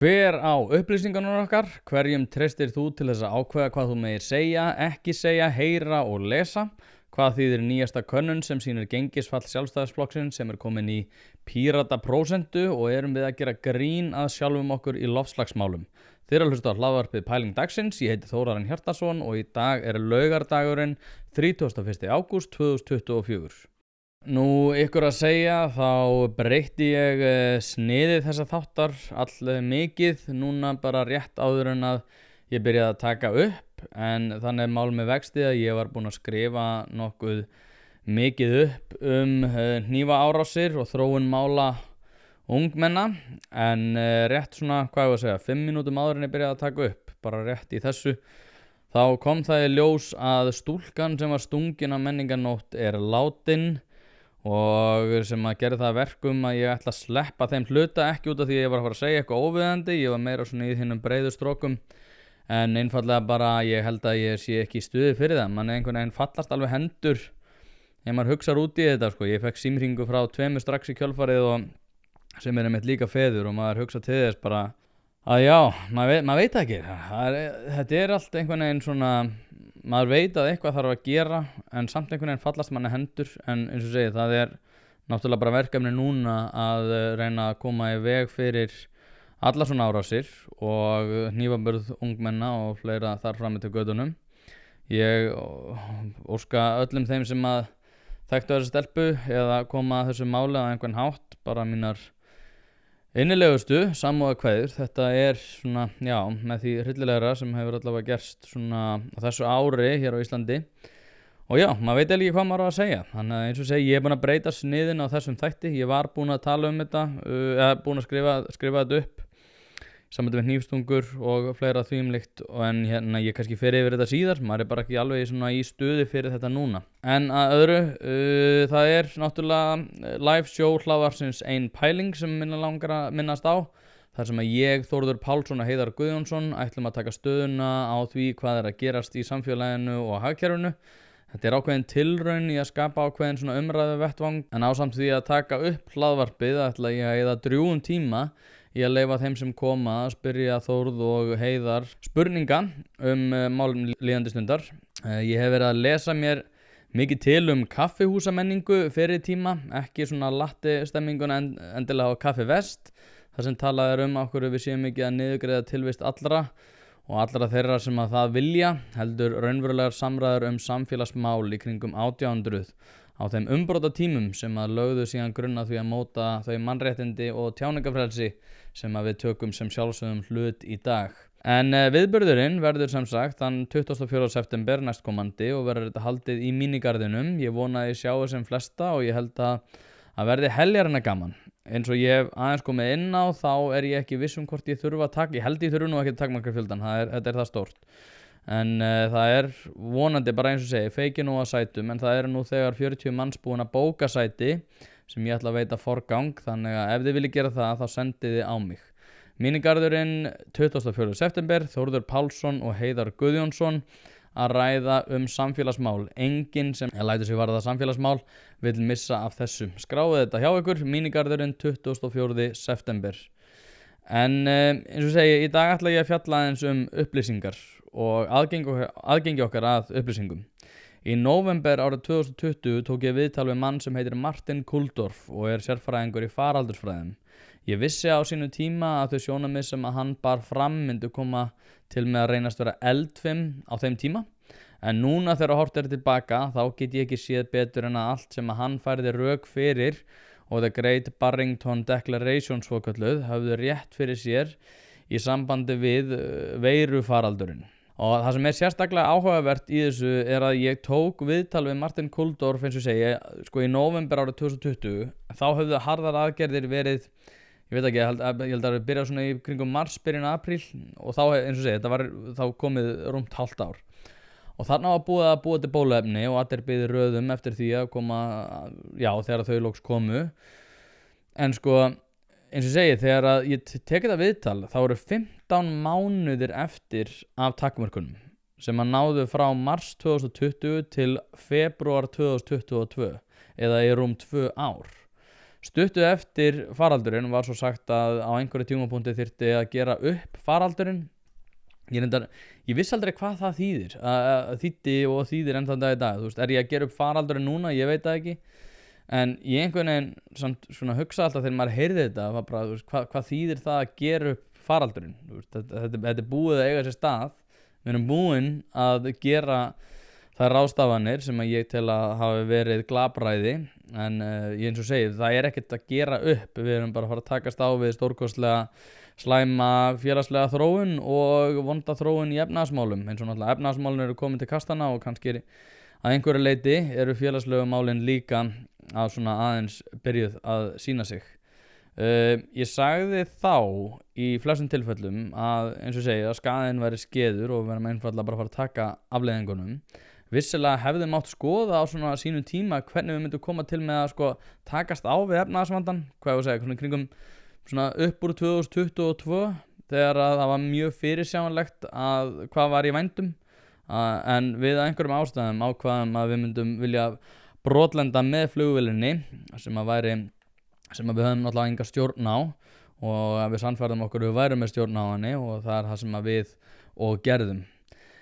Hver á upplýsingarnar okkar? Hverjum treystir þú til þess að ákveða hvað þú megir segja, ekki segja, heyra og lesa? Hvað þýðir nýjasta könnun sem sýnir gengisfall Sjálfstæðisflokksins sem komin í Pírata-prósentu og erum við að gera grín að sjálfum okkur í loftslagsmálum? Þið eru að hlusta á hlaðvarpið Pæling dagsins, ég heiti Þórarinn Hjartarson og í dag er laugardagurinn 31. ágúst 2024. Nú, ykkur að segja, þá breytti ég sniðið þessa þáttar mikið núna bara rétt áður en að ég byrjaði að taka upp, en þannig er mál með vexti að ég var búinn að skrifa nokkuð mikið upp hnífaárásir og þróun mála ungmenna, en rétt svona, hvað ég var að segja, 5 mínútum áður en ég byrjaði að taka upp, bara rétt í þessu, þá kom það í ljós að stúlkan sem var stungin á menningarnótt er látin og sem að gera það verkum að ég ætla að sleppa þeim hluta, ekki út af því að ég var að fara að segja eitthvað óviðandi, ég var meira svona í þínum breiðu strókum, en einfallega bara ég held að ég sé ekki í stuði fyrir það, mann einhvern veginn fallast alveg hendur ef maður hugsar út í þetta sko. Ég fekk símhringu frá 2 strax í kjölfarið og sem er einmitt líka feður og maður hugsa til þess bara að já, maður veit ekki, þetta er allt einhvern veginn svona, maður veit að eitthvað þarf að gera en samt einhvern veginn fallast manni hendur, en eins og segi, það er náttúrulega bara verkefni núna að reyna að koma í veg fyrir alla svona árásir og hnífaburð ungmenna og fleira þar fram til gödunum. Ég óska öllum þeim sem að þekktu þessu stelpu eða koma að þessu máli á einhvern hátt bara mínar innilegustu samúðarkveðjur. Þetta er svona, já, með því hryllilegra sem hefur allavega gerst svona á þessu ári hér á Íslandi. Og já, maður veit ekki hvað maður á að segja. Þannig að eins og segi, ég er búinn að breyta sniðin á þessum þætti. Ég var búinn að tala þetta, búinn að skrifa þetta upp samvættu við hnífstungur og fleira þvíumlíkt, en hérna ég kannski fer yfir þetta síðar, maður er bara ekki alveg svona í stuði fyrir þetta núna. En að öðru, það er náttúrulega live show hlaðvarpsins Ein Pæling sem minna langar að minnast á, þar sem að ég, Þórður Pálsson og Heiðar Guðjónsson ætlum að taka stöðuna á því hvað er að gerast í samfélaginu og hagkerfinu. Þetta er ákveðin tilraun í að skapa ákveðin svona umræðu vettvang, en ásamt því að taka upp hlaðvarpið ætla ég að eyða drjúgum tíma í að leyfa þeim sem koma að spyrja Þórð og Heiðar spurninga málum líðandi stundar. Ég hef verið að lesa mér mikið til kaffihúsamenningu fyrir tíma, ekki svona latte stemmingun endilega á Kaffi Vest, þar sem talað er okkur við séum mikið að niðurgreiða tilvist allra og allra þeirra sem að það vilja, heldur raunverulegar samræður samfélagsmál í kringum 1800 á þeim umbrotatímum sem að lögðu síðan grunna því að móta þau mannréttindi og tjáningafrelsi sem að við tökum sem sjálfsögðum hlut í dag. En viðburðurinn verður sem sagt þann 24. september næstkomandi og verður þetta haldið í mínigarðinum. Ég vona að ég sjái sem flesta og ég held að verði heljarinnar gaman. Eins og ég hef aðeins komið inn á, þá er ég ekki viss hvort ég þurfa að taka, ég held ég þurfa nú ekki að takmarka fjöldan, þetta er það stórt. En það er vonandi bara eins og segi, feiki nú að sætum, en það eru nú þegar 40 manns búin að bóka sæti sem ég ætla að veita forgang, þannig að ef þið viljið gera það, þá sendið þið á mig. Mínigarðurinn 24. september, Þórður Pálsson og Heiðar Guðjónsson að ræða samfélagsmál. Enginn sem lætur sig varða samfélagsmál vill missa af þessu. Skráið þetta hjá ykkur, mínigarðurinn 24. september. En eins og segi, í dag ætla ég að fjalla aðeins upplýsingar og aðgengi okkar að upplýsingum. Í nóvember árið 2020 tók ég viðtal við mann sem heitir Martin Kulldorff og er sérfræðingur í faraldursfræðum. Ég vissi á sínu tíma að þau sjónarmið sem að hann bar fram myndu koma til með að reynast vera eldfim á þeim tíma, en núna þegar horft er tilbaka þá get ég ekki séð betur en að allt sem að hann færði rök fyrir og The Great Barrington Declaration svokölluð höfðu rétt fyrir sér í sambandi við veirufaraldurinn. Og það sem er sérstaklega áhugavert í þessu er að ég tók viðtal við Martin Kulldorff eins og segi, sko í nóvember árið 2020, þá höfðu harðar aðgerðir verið, ég veit ekki, ég held að það byrja svona í kringum mars, byrjun apríl og þá eins og segi, þetta var þá komið rúmt hálft ár. Og þarna var búið að búa til bóluefni og allir biðu röðum eftir því að koma, já, þegar þau loks komu. En sko, eins og segi, þegar að ég tek þetta viðtal, þá eru 15 mánuðir eftir af takmörkunum sem að náðu frá mars 2020 til febrúar 2022 eða í rúm 2 ár. Stuttu eftir faraldurinn var svo sagt að á einhverju tímapunkti þyrfti að gera upp faraldurinn. Ég vissi aldrei hvað það þýðir, þýddi og þýðir enn þann dag í dag. Þú veist, ég að gera upp faraldurinn núna? Ég veit það ekki. En ég einhvern veginn samt svona hugsa alltaf þegar maður heyrði þetta, var bara, þú veist, hvað þýðir það að gera upp faraldurinn? Þú veist, þetta er búið að eiga sér stað. Við erum búin að gera þær ráðstafanir sem að ég tel að hafi verið glapræði, en ég eins og segi, það er ekkert að gera upp. Við erum bara að fara að takast á við stórkostlega slæma félagslega þróun og vonda þróun í efnahagsmálum. Eins og náttúrulega efnahagsmálin eru komin til kastana og kannski að einhverju leyti eru félagslegu málin líka að svona aðeins byrjuð að sýna sig. Ég sagði þá í flestum tilfellum að eins og segja að skaðinn væri skeður og við verðum einfaldlega bara að fara að taka afleiðingunum. Vissilega hefði mátt skoða á svona sínum tíma hvernig við myndum koma til með að takast á við efnahagsvandan, hvað ég að segja, svona kringum svona upp úr 2022 þegar að það var mjög fyrirsjáanlegt að hvað var í vændum, en við að einhverjum ástæðum ákvaðum að við myndum vilja brotlenda með flugvélinni sem við höfum náttúrulega enga stjórn á og að við sannfærðum okkur við værum með stjórn á henni og það er það sem að við og gerðum.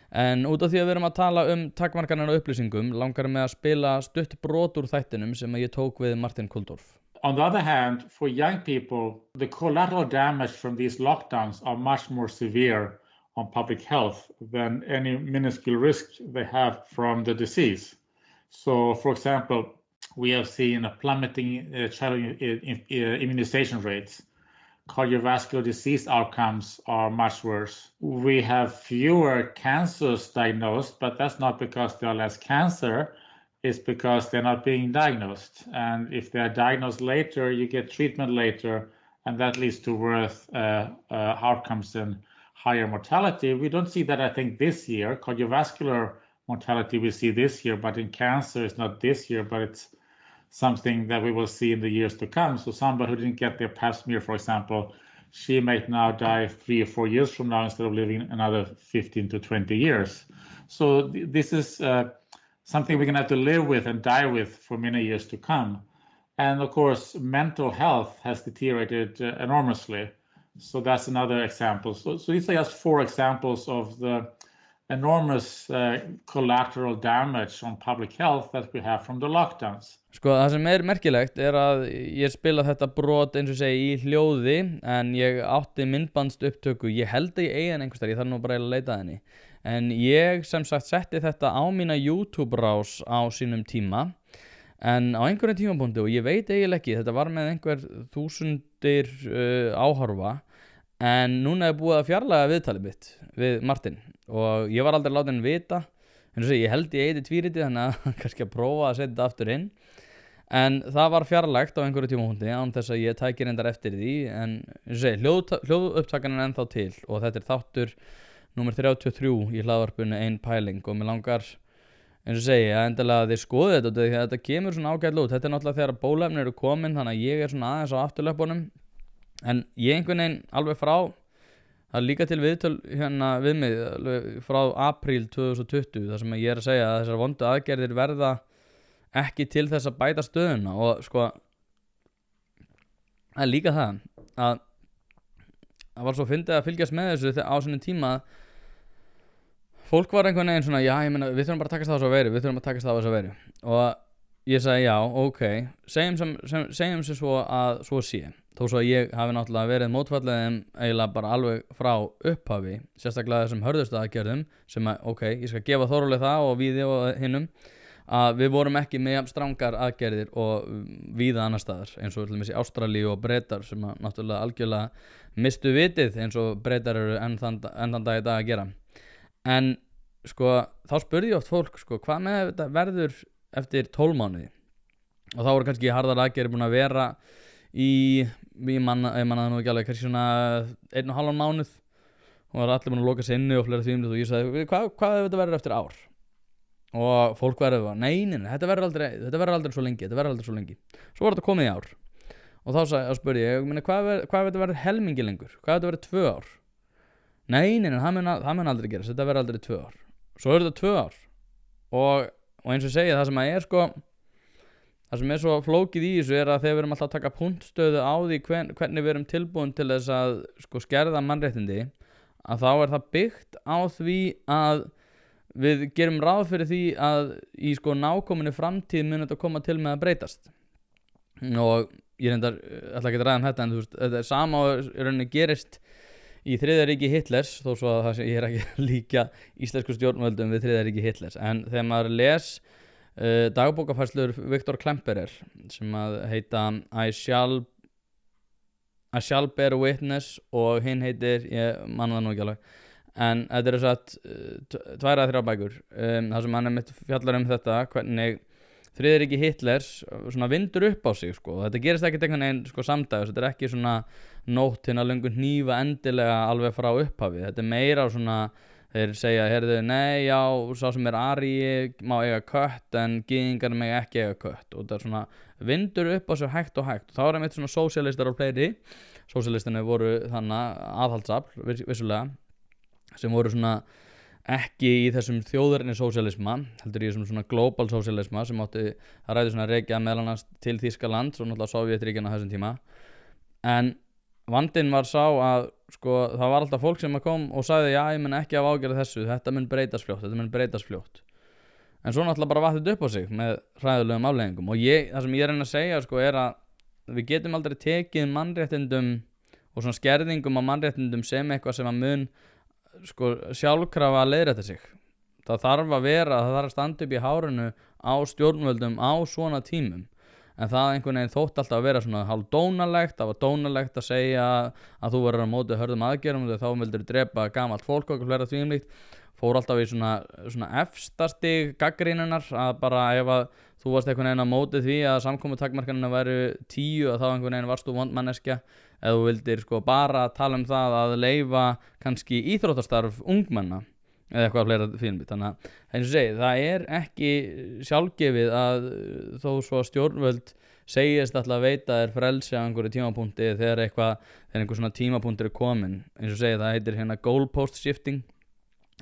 En út af því að við erum að tala takmarkanir og upplýsingum langar mig að spila stutt brot úr þættinum sem ég tók við Martin Kulldorff. On the other hand, for young people, the collateral damage from these lockdowns are much more severe on public health than any minuscule risk they have from the disease. So, for example, we have seen a plummeting child immunization rates. Cardiovascular disease outcomes are much worse. We have fewer cancers diagnosed, but that's not because there are less cancer. It's because they're not being diagnosed. And if they are diagnosed later, you get treatment later, and that leads to worse outcomes and higher mortality. We don't see that, I think, this year. Cardiovascular mortality we see this year, but in cancer it's not this year, but it's something that we will see in the years to come. So somebody who didn't get their pap smear, for example, she might now die 3 or 4 years from now instead of living another 15 to 20 years. So this is something we're going to have to live with and die with for many years to come. And of course, mental health has deteriorated enormously. So that's another example. So these are just 4 examples of the enormous collateral damage on public health that we have from the lockdowns. Það sem merkilegt að ég spila þetta brot eins og segi í hljóði en ég átti myndbandst upptöku. Ég held að ég eigi hann einhvers staðar, ég þarf nú bara að leita að henni. En ég sem sagt setti þetta á mína YouTube-rás á sínum tíma en á einhverjum tímapunkti og ég veit eiginlega ekki, þetta var með einhver þúsundir áhorfa en núna búið að fjarlæga viðtalið mitt við Martin og ég var aldrei látinn vita en þess að ég held ég eiti tvíriti þannig að kannski að prófa að setja þetta aftur inn en það var fjarlægt á einhverju tímapunkti án þess að ég tæki reyndar eftir því en hljóðupptakan ennþá til og þetta þáttur númer 33 í hlaðvarpinu Ein pæling og mér langar eins og segi að endilega þið skoðu þetta því að þetta kemur svona ágætlega út. Þetta náttúrulega þegar bóluefni eru komin þannig að ég svona aðeins á afturlöpunum en ég einhvern veginn alveg frá það líka til viðtöl hérna við mig frá apríl 2020 þar sem ég að segja að þessar vondu aðgerðir verða ekki til þess að bæta stöðuna og það er líka það að það var svo fyndið að fylgjast með þessu á svona tíma fólk var einhvern veginn svona, já, ég meina, við þurfum bara að takast á þessu veru, og ég sagði, já, ok, segjum sér svo að svo sé, þó svo að ég hafi náttúrulega verið mótfallið eiginlega bara alveg frá upphafi, sérstaklega þessum hörðustu aðgerðum, sem að, ok, ég skal gefa Þórólfi það og Víði og hinnum, að við vorum ekki með strangar aðgerðir og víða annar staðar, eins og til dæmis í Ástralíu og Bretar sem að náttúrulega algjörlega mistu vitið eins og Bretar eru enn þann dag í dag að gera. En þá spurði ég oft fólk hvað með þetta verður eftir 12 mánuði og þá voru kannski harðar aðgerðir búin að vera ég mannaði nú ekki alveg kannski svona 1,5 mánuð og var allir búin að loka sig inni og fleira því og ég sagði hvað ef þetta verður eftir ár og fólk verður nei, þetta verður aldrei svo lengi svo var þetta komið í ár og þá spurði ég hvað ef þetta verður helmingi lengur hvað ef þetta verður 2 ár nei, það mun aldrei gerast, þetta verður aldrei 2 ár. Svo er þetta 2 ár og eins og segja það sem að það sem svo flókið í þessu að þegar við erum alltaf að taka punktstöðu á því hvernig við erum tilbúin til þess að sko skerða mannréttindi, að þá það byggt á því að við gerum ráð fyrir því að í sko nákominni framtíð mun þetta koma til með að breytast. Og ég ætla ekki að ræða þetta, en þú veist, þetta sama í rauninni gerist í Þriðja ríki Hitlers, þó svo að það sem ég ekki líka íslensku stjórnvöldum við Þriðja ríki Hitlers, en þegar maður les dagbókafærslur Viktor Klemperer sem að heita I shall bear witness, og hinn heitir, ég man það nú ekki alveg, en þetta þess að 2 eða 3 bækur, þar sem hann mitt fjallar þetta, hvernig Þriðja ríki Hitlers svona vindur upp á sig sko. Þetta gerist ekkert einhvern veginn sko samdægis, þetta ekki svona nótt hinn að löngu hnífa endilega alveg frá upphafi, þetta meira svona, þeir segja, heyrðu, nei, já, sá sem aríi má eiga kött en gyðingar mega ekki eiga kött, og þetta svona vindur upp á sig hægt og hægt. Þá einmitt svona sósíalistar og fleiri, sósíalistarnir voru þannig aðhaldsafl, vissulega, sem voru svona ekki í þessum þjóðarinni sósíalisma, heldur í þessum svona global sósíalisma sem átti að ræði svona rekja meðal annars til Þýskaland og náttúrulega Sovétríkjanna þessum tíma. En vandinn var sá að sko það var alltaf fólk sem kom og sagði, já, ég mun ekki af ágjörð þessu, þetta mun breytast fljótt, en svo náttúrulega bara vatt þetta upp á sig með hræðilegum afleiðingum. Og það sem ég reyna að segja sko að við getum aldrei tekið mannréttindum og svona skerðingum á mannréttindum sem eitthvað sem að mun sko sjálfkrafa að leiðrétta sig. Það þarf að standa upp í hárinu á stjórnvöldum á svona tímum, en það einhvern veginn þótt alltaf að vera svona hálf dónalegt. Það var dónalegt að segja að þú verður á móti hörðum aðgerðum og þá vildur drepa gamalt fólk og fleira þvíumlíkt. Fór alltaf í svona efstastig gagnrýnunar, að bara ef að þú varst einhvern veginn á móti því að samkomutakmarkanina væru 10, að þá einhvern veginn varst þú vond manneskja. Ef þú vildir sko bara tala það að leyfa kannski íþróttastarf ungmenna eða eitthvað fleira fyrirmynd. Þannig að eins og segi, það ekki sjálfgefið að þó svo stjórnvöld segist alltaf að veita frelsi á einhverju tímapunkti þegar einhver svona tímapunktur komin. Eins og segi, það heitir hérna goalpost shifting,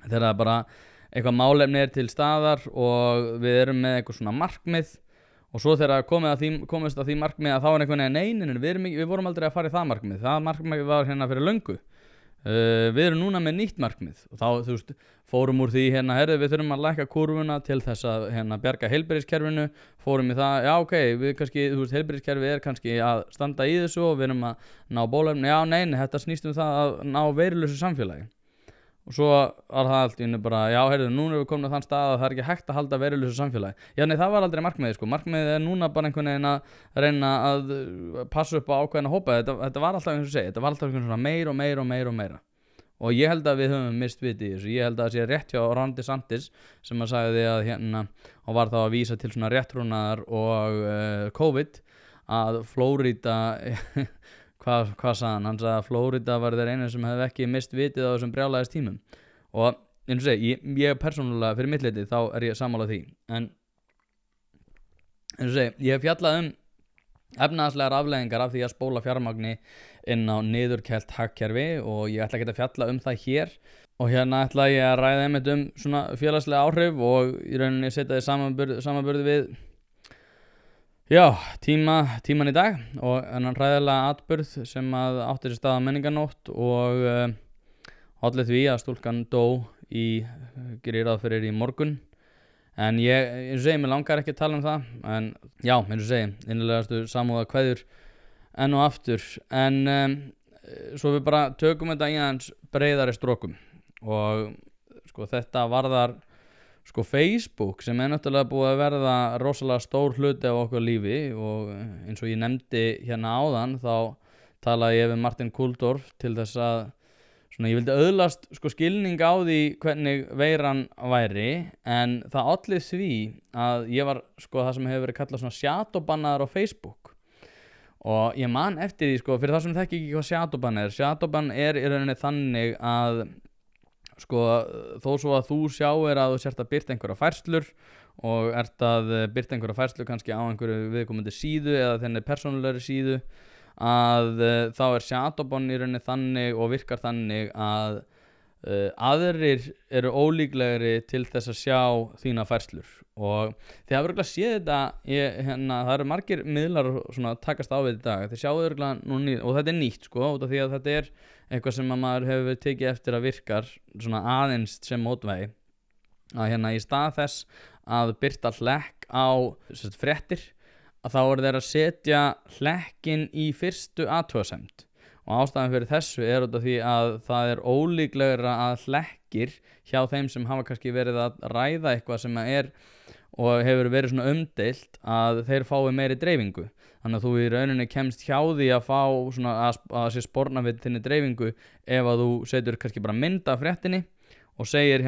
þegar það bara eitthvað málefni til staðar og við erum með eitthvað svona markmið, og svo þegar komist að því markmið að þá einhvern veginn, nei, við vorum aldrei að fara í það markmið, það markmið var hérna fyrir löngu, við erum núna með nýtt markmið. Og þá, þú veist, fórum úr því hérna, við þurfum að lækka kurvuna til þess að hérna bjarga heilbrigðiskerfinu, fórum í það, já, ok, við kannski, þú veist, heilbrigðiskerfið kannski að standa í þessu og við erum að ná bóluefni, já, nei, þetta snýst það að ná veirulausu samfélagi. Og svo var það allt í einu bara, já, núna erum við komin á þann stað að það ekki hægt að halda veirulausu samfélagi. Já, nei, það var aldrei markmiðið sko. Markmiðið núna bara einhvern veginn að reyna að passa upp á ákveðna hópa. Þetta var alltaf, eins og segja, þetta var alltaf svona meira. Og ég held að við höfum mist viti í þessu. Ég held að það sé rétt hjá Ron DeSantis sem að sagði að hérna, og var þá að vísa til svona réttrúnaðar og COVID, að Flórída Hvað sagði hann? Hann sagði að Flórída var þeir einu sem hefði ekki mist vitið á þessum brjálæðist tímum. Og eins og segi, ég persónulega, fyrir mitt leyti, þá ég sammála því. En eins og segi, ég hef fjallað efnahagslegar afleiðingar af því að spóla fjármagni inn á niðurkælt hagkerfi, og ég ætla ekki að fjalla það hér. Og hérna ætla ég að ræða einmitt svona félagslega áhrif og í rauninni setja því samanburði við tíman í dag og enn hræðilega atburð sem að átti sér stað á menningarnótt og olli því að stúlkan dó gerir ráð fyrir í morgun. En eins og segi, mér langar ekki að tala það, en já, eins og segi, innilegastu samúða kveðjur enn og aftur. En svo við bara tökum þetta í aðeins breiðari strokum, og sko þetta varðar sko Facebook, sem náttúrulega búið að verða rosalega stór hluti af okkar lífi, og eins og ég nefndi hérna áðan, þá talaði ég við Martin Kulldorff til þess að svona, ég vildi öðlast sko skilning á því hvernig veiran væri, en það olli því að ég var sko það sem hefur verið kallað svona shadowbannaður á Facebook. Og ég man eftir því sko, fyrir það sem þekki ekki hvað shadowban er í rauninni þannig að sko, þó svo að þú sjáir að þú sért að birta einhverja færslur og ert að birta einhverja færslu kannski á einhverju viðkomandi síðu eða þenni persónulegri síðu, að þá shadowban í rauninni þannig og virkar þannig að aðrir eru ólíklegri til þess að sjá þína færslur og þið hafa örugglega séð þetta það eru margir miðlar svona að takast á við í dag, þið sjáu örugglega núna og þetta er nýtt sko, út af því að þetta er eitthvað sem að maður hefur tekið eftir að virkar svona aðeins sem mótvægi að í stað þess að birta hlekk á fréttir að þá eru þeir að setja hlekkin í fyrstu athugasemd og ástæðan fyrir þessu út af því að það er ólíklegra að hlekkir hjá þeim sem hafa kannski verið að ræða eitthvað sem er og hefur verið svona umdeilt að þeir fái meiri dreifingu. Þannig að þú í rauninni kemst hjá því að fá svona að sé sporna við þinni dreifingu ef að þú setur kannski bara mynd af fréttinni og segir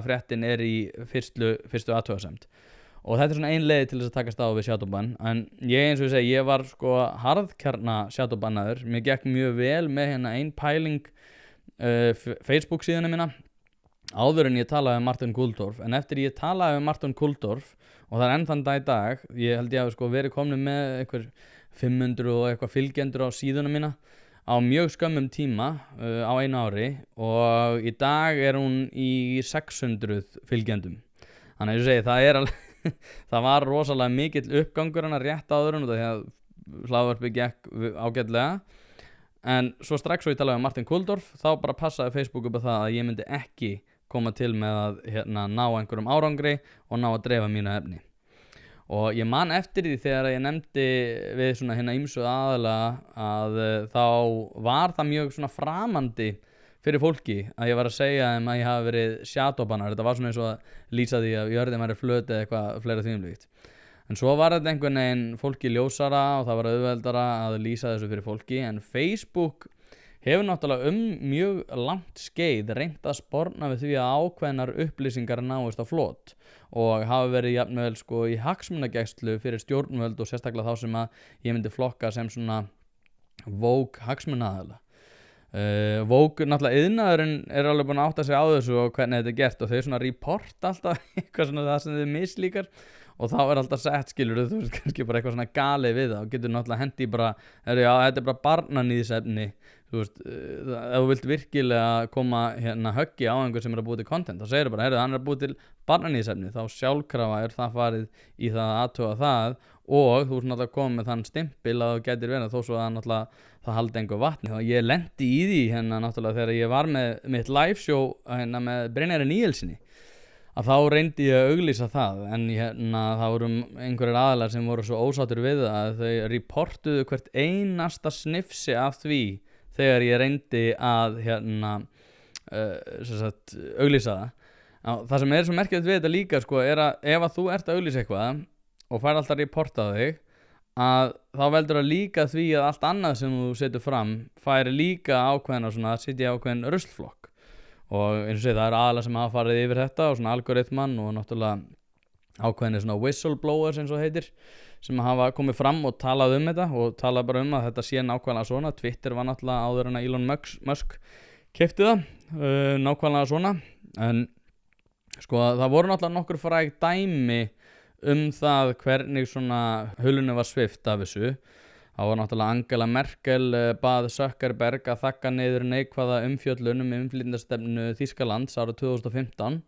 fréttin er í fyrstu athugasemd. Og þetta er svona ein leið til þess að takast á við shadowban, en eins og ég segi, ég var sko harðkjarna shadowbannaður, mér gekk mjög vel með ein pæling Facebook síðuna mína, áður en ég talaði um Martin Kulldorff, en eftir ég talaði um Martin Kulldorff, og það er enn þann dag í dag, ég held ég hafi sko verið komin með einhver 500 og eitthvað fylgjendur á síðuna mína, á mjög skömmum tíma á einu ári, og í dag er hún í 600 fylgjendum. Þannig að ég segi, það er alveg það var rosalega mikill uppgangur hann að rétt áður því að hlaðvarpið gekk ágætlega, en svo strax og ég talaði um Martin Kulldorff þá bara passaði Facebook upp á það að ég myndi ekki koma til með að ná einhverjum árangri og ná að dreifa mínu efni. Og ég man eftir því þegar ég nefndi við svona ýmsu aðila að þá var það mjög svona framandi fyrir fólki að ég var að segja að ég hafi verið shadowbannar. Þetta var svona eins og að lýsa því að jörðin væri flöt eða eitthvað fleira þvíumlíkt. En svo var þetta einhvern veginn fólki ljósara og það var auðveldara að lýsa þessu fyrir fólki, en Facebook hefur náttúrulega mjög langt skeið reynt að sporna við því að ákveðnar upplýsingar náist á flot og hafa verið jafnvel sko í hagsmunagæslu fyrir stjórnvöld og sérstaklega þá sem að ég myndi flokka sem svona woke hagsmunaaðila. Vogue, náttúrulega iðnaðurinn er alveg búin að átta sig á þessu og hvernig þetta er gert og þau svona report alltaf eitthvað svona það sem þau mislíkar og þá er alltaf sett, skilur þú veist, kannski bara eitthvað svona galið við það og getur náttúrulega hendi bara, já, þetta er bara barnaníðsefni, þú veist, ef þú vilt virkilega koma höggi á einhver sem er að búið til content, þá segir bara, hann er að búið til barnaníðsefni, þá sjálfkrafa er það farið í það að athuga það og þú ert náttúrulega komið með þann stimpil að þú getur verið þó svo að náttúrulega það haldi einhver vatni. Og ég lendi í því náttúrulega þegar ég var með mitt live show með Brynjari Níelsinni að þá reyndi ég að auglýsa það, en það voru einhverjir aðilar sem voru svo ósáttur við það að þau reportuðu hvert einasta snifsi af því þegar ég reyndi að auglýsa það. Það sem er svo merkilegt við þetta líka sko, er að ef að þú ert að auglýsa eitthvað og fær alltaf reporta þig að þá veldur það líka því að allt annað sem þú setur fram fær líka ákveðin að setja ákveðin ruslflokk og eins og segja það eru aðalega sem hafa farið yfir þetta og svona algoritman og náttúrulega ákveðinni svona whistleblowers eins og heitir sem hafa komið fram og talað um þetta og talað bara um að þetta sé nákvæmlega svona. Twitter var náttúrulega áður en að Elon Musk keypti það nákvæmlega svona, en sko það voru náttúrulega nokkur fræg dæmi það hvernig svona hulunni var svipt af þessu. Það var náttúrulega Angela Merkel bað Zuckerberg að þakka niður neikvæða umfjöllun innflytjendastefnu Þýskalands árið 2015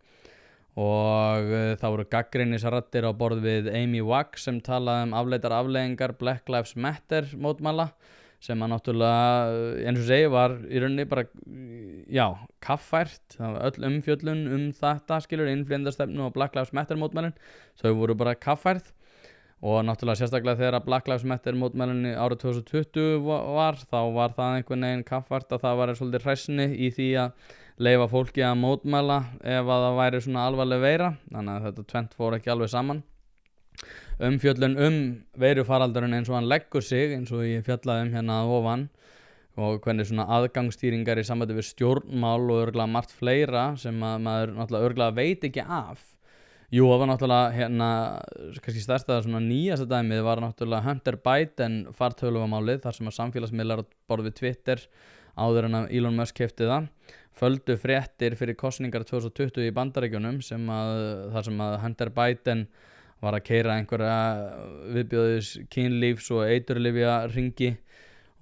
og það voru gagnrýnisraddir á borð við Amy Wax sem talaði afleitar afleiðingar Black Lives Matter mótmæla sem að náttúrulega eins og segi var í rauninni bara kaffært. Það var öll umfjöllun þetta skilur innflytjendastefnu og Black Lives Matter mótmælin, þau voru bara kaffært og náttúrulega sérstaklega þegar Black Lives Matter mótmælinni árið 2020 var, þá var það einhvern veginn kaffært að það var svolítið hræsni í því að leyfa fólki að mótmæla ef að það væri svona alvarleg veira, þannig að þetta tvennt fór ekki alveg saman. Umfjöllun veirufaraldurinn eins og hann leggur sig, eins og ég fjallaði að ofan og hvernig svona aðgangsstýringar í sambandi við stjórnmál og örugglega margt fleira sem að maður náttúrulega örugglega veit ekki af. Jú, það var náttúrulega kannski stærsta svona nýjasta dæmið var náttúrulega Hunter Biden fartölvumálið þar sem að samfélagsmiðlar borð við Twitter áður en að Elon Musk keypti það földu fréttir fyrir kosningar 2020 í Bandaríkjunum þar sem að Hunter Biden var að keyra einhverja viðbjóðis kynlífs og eiturlyfja ringi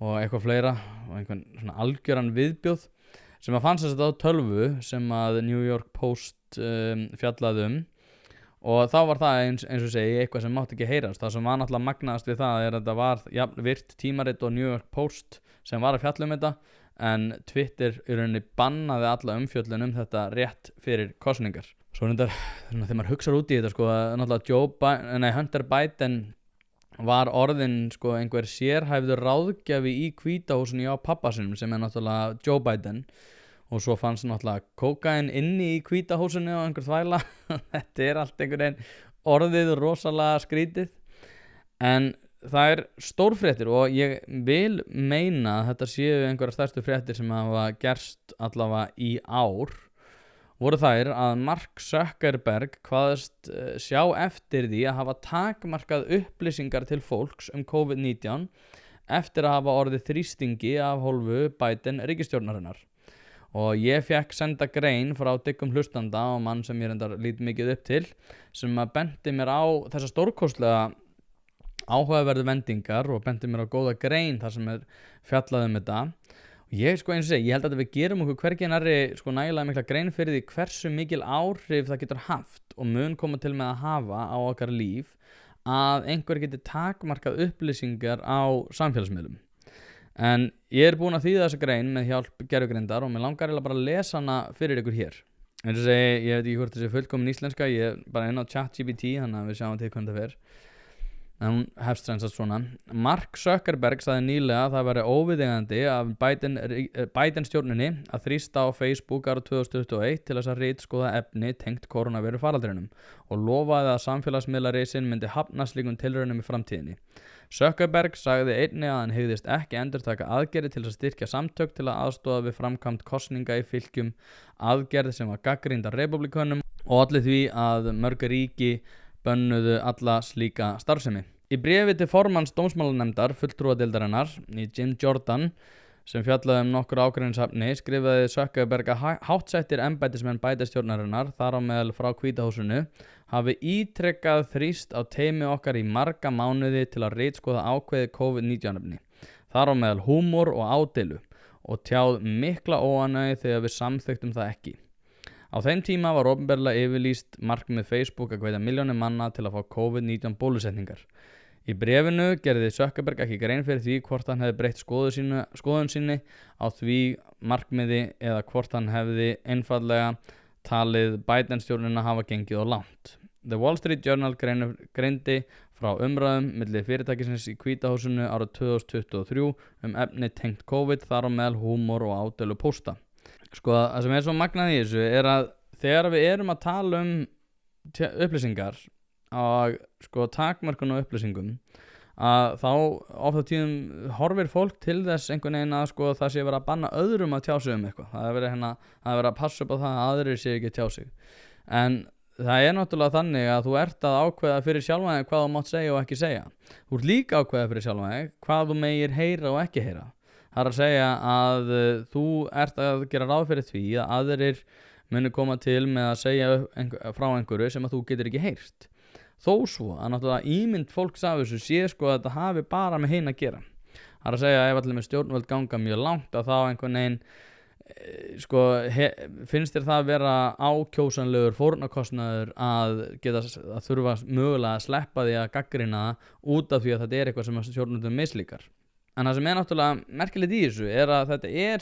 og eitthvað fleira og einhvern svona algjöran viðbjóð sem að fannst þess að á tölvu sem að New York Post fjallaði og þá var það eins og segi eitthvað sem mátti ekki heyrast. Það sem var náttúrulega magnaðast við það að þetta var virt tímarit og New York Post sem var að fjalla þetta, en Twitter í rauninni bannaði alla umfjöllun þetta rétt fyrir kosningar. Svo þegar maður hugsar út í þetta sko, náttúrulega Hunter Biden var orðin sko einhver sérhæfður ráðgjafi í Hvítahúsinu á pappa sinum sem náttúrulega Joe Biden, og svo fannst náttúrulega kókaín inni í Hvítahúsinu og einhver þvæla. Þetta allt einhvern veginn orðið rosalega skrítið, en það stórfréttir og ég vil meina að þetta séu einhverja stærstu fréttir sem hafa gerst allavega í ár, voru þær að Mark Zuckerberg hvaðast sjá eftir því að hafa takmarkað upplýsingar til fólks COVID-19 eftir að hafa orðið þrýstingi af hálfu Biden ríkisstjórnarinnar. Og ég fekk senda grein frá dyggum hlustanda og mann sem ég reyndar lít mikið upp til, sem að benti mér á þessa stórkostlega áhugaverðu vendingar og benti mér á góða grein þar sem fjallað þetta. Og ég sko eins og segi, ég held að við gerum okkur hvergi nærri sko nægilega mikla grein fyrir því hversu mikil áhrif það getur haft og mun koma til með að hafa á okkar líf að einhver getur takmarkað upplýsingar á samfélagsmiðlum. En ég búinn að þýða þessa grein með hjálp gervigreindar og mér langar bara að lesa hana fyrir ykkur hér. Eins og segi, ég veit ekki hvort þessi fullkomin íslenska, ég bara inn á ChatGPT, þannig að við sjáum til hvernig það fer. En hún hefst sem sagt svona: Mark Zuckerberg sagði nýlega að það væri óviðeigandi af Biden stjórninni að þrýsta á Facebook árið 2021 til þess að ritskoða efni tengt kórónuveiru faraldrinum og lofaði að samfélagsmiðlarisinn myndi hafna slíkum tilraunum í framtíðinni. Zuckerberg sagði einnig að hann hygðist ekki endurtaka aðgerðir til að styrkja samtök til að aðstoða við framkvæmd kosninga í fylkjum, aðgerð sem var gagnrýnd af repúblikönum og olli því að mörg ríki bönnuðu alla slíka starfsemi. Í bréfi til formanns dómsmálanefndar fulltrúadeildarinnar, Jim Jordan, sem fjallaði nokkur ágreiningsefni, skrifaði Zuckerberg að háttsettir embættismenn Biden-stjórnarinnar, þar á meðal frá Hvítahúsinu, hafi ítrekkað þrýst á teymi okkar í marga mánuði til að ritskoða ákveðið COVID-19 efni, þar á meðal húmor og ádeilu, og tjáð mikla óánægju þegar við samþykktum það ekki. Á þeim tíma var opinberlega yfirlýst markmið Facebook að hvetja milljónir manna til að fá COVID-19 bólusetningar. Í bréfinu gerði Zuckerberg ekki grein fyrir því hvort hann hefði breytt skoðun sinni á því markmiði eða hvort hann hefði einfaldlega talið Biden-stjórnina hafa gengið á langt. The Wall Street Journal greindi frá umræðum milli fyrirtækisins í Hvítahúsinu árið 2023 efni tengt COVID, þar á meðal húmor og ádeilu pósta. Sko, það sem svo magnað í þessu að þegar við erum að tala upplýsingar og sko takmörkun á upplýsingum, að þá oft á tíðum horfir fólk til þess einhvern veginn að sko það sé verið að banna öðrum að tjá sig eitthvað. Það er verið að passa upp á það að aðrir sé ekki að tjá sig. En það náttúrulega þannig að þú ert að ákveða fyrir sjálfan þig hvað þú mátt segja og ekki segja. Þú ert líka ákveða fyrir sjálfan þig hvað þú megir heyra og ekki heyra. Það að segja að þú ert að gera ráð fyrir því að aðrir muni koma til með að segja frá einhverju sem að þú getur ekki heyrt. Þó svo að náttúrulega ímynd fólks af þessu sé sko að þetta hafi bara með hinn að gera. Það að segja að ef allir með stjórnvöld ganga mjög langt að þá einhvern veginn sko finnst þér það að vera ákjósanlegur fórnarkostnaður að þurfa mögulega að sleppa því að gagnrýna út af því að þetta eitthvað sem stjórnvöldum mislíkar. En það sem náttúrulega merkilegt í þessu að þetta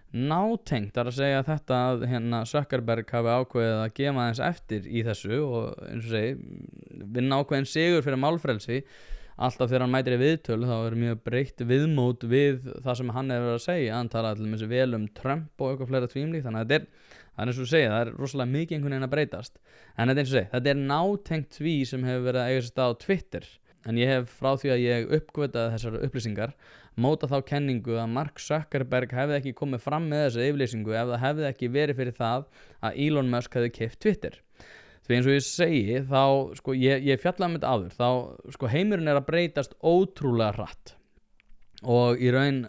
nátengt, það að segja þetta að Zuckerberg hafi ákveðið að gefa aðeins eftir í þessu og eins og segi vinna ákveðin sigur fyrir málfrelsi. Alltaf þegar hann mætir í viðtöl þá mjög breytt viðmót við það sem hann verið að segja. Hann talaði allir með þessi vel Trump og eitthvað fleira tvímlíkt, þannig að það eins og segja, það rosalega mikið einhvern veginn að breytast. En þetta eins og segja, þetta nátengt því sem hefur verið að eiga sér stað á Twitter. En ég hef frá því að ég uppgötaði þessar upplýsingar móta þá kenningu að Mark Zuckerberg hefði ekki komið fram með þessa yfirlýsingu ef það hefði ekki verið fyrir það að Elon Musk hefði keypt Twitter. Því eins og ég segi, þá, sko, ég fjallaði þetta áður, þá, sko, heimurinn að breytast ótrúlega hratt og í raun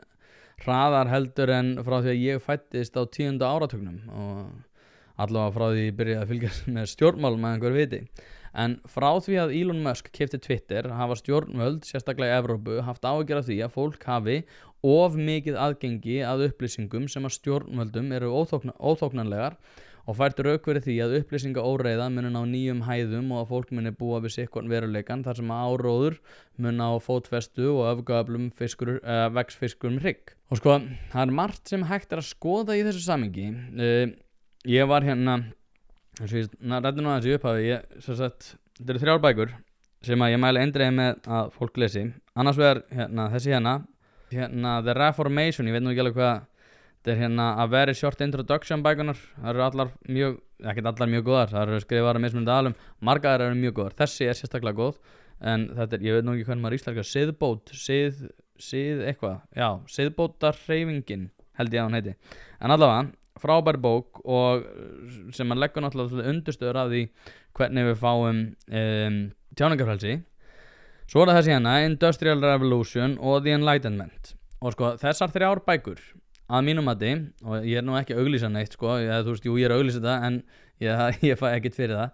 hraðar heldur en frá því að ég fættist á 10. áratugnum og allavega frá því ég byrjaði að fylgjast með stjórnmálum að einhver viti. En frá því að Elon Musk keypti Twitter hafa stjórnvöld, sérstaklega í Evrópu, haft áhyggjur af því að fólk hafi of mikið aðgengi að upplýsingum sem að stjórnvöldum eru óþóknanlegar og fært rök fyrir því að upplýsingaóreiða muni ná nýjum hæðum og að fólk muni búa við sitthvorn veruleikann þar sem að áróður muni á fótfestu og öfgaöflum vex fiskur hrygg. Og sko, það margt sem hægt að skoða í þessu samhengi. Ég var ræddi nú aðeins í upphafi, þetta eru 3 bækur sem að ég mæli eindregið með að fólk lesi. Annars vegar þessi The Reformation, ég veit nú ekki alveg hvað þetta er, A Very Short Introduction bækunar. Það eru ekkert allar mjög góðar, það eru skrifaðar að mismunandi aðilum, margar eru mjög góðar. Þessi er sérstaklega góð, en þetta ég veit nú ekki hvernig maður íslenskar, siðbótarhreyfingin held ég að hún heiti. En allavega, frábær bók og sem maður leggur náttúrulega undirstöður af því hvernig við fáum tjáningarfrelsi. Svo er það þessi Industrial Revolution og The Enlightenment. Og sko, þessar 3 bækur að mínum mati, og ég er nú ekki að auglýsa neitt sko, ég er að auglýsa þetta en ég fæ ekkert fyrir það.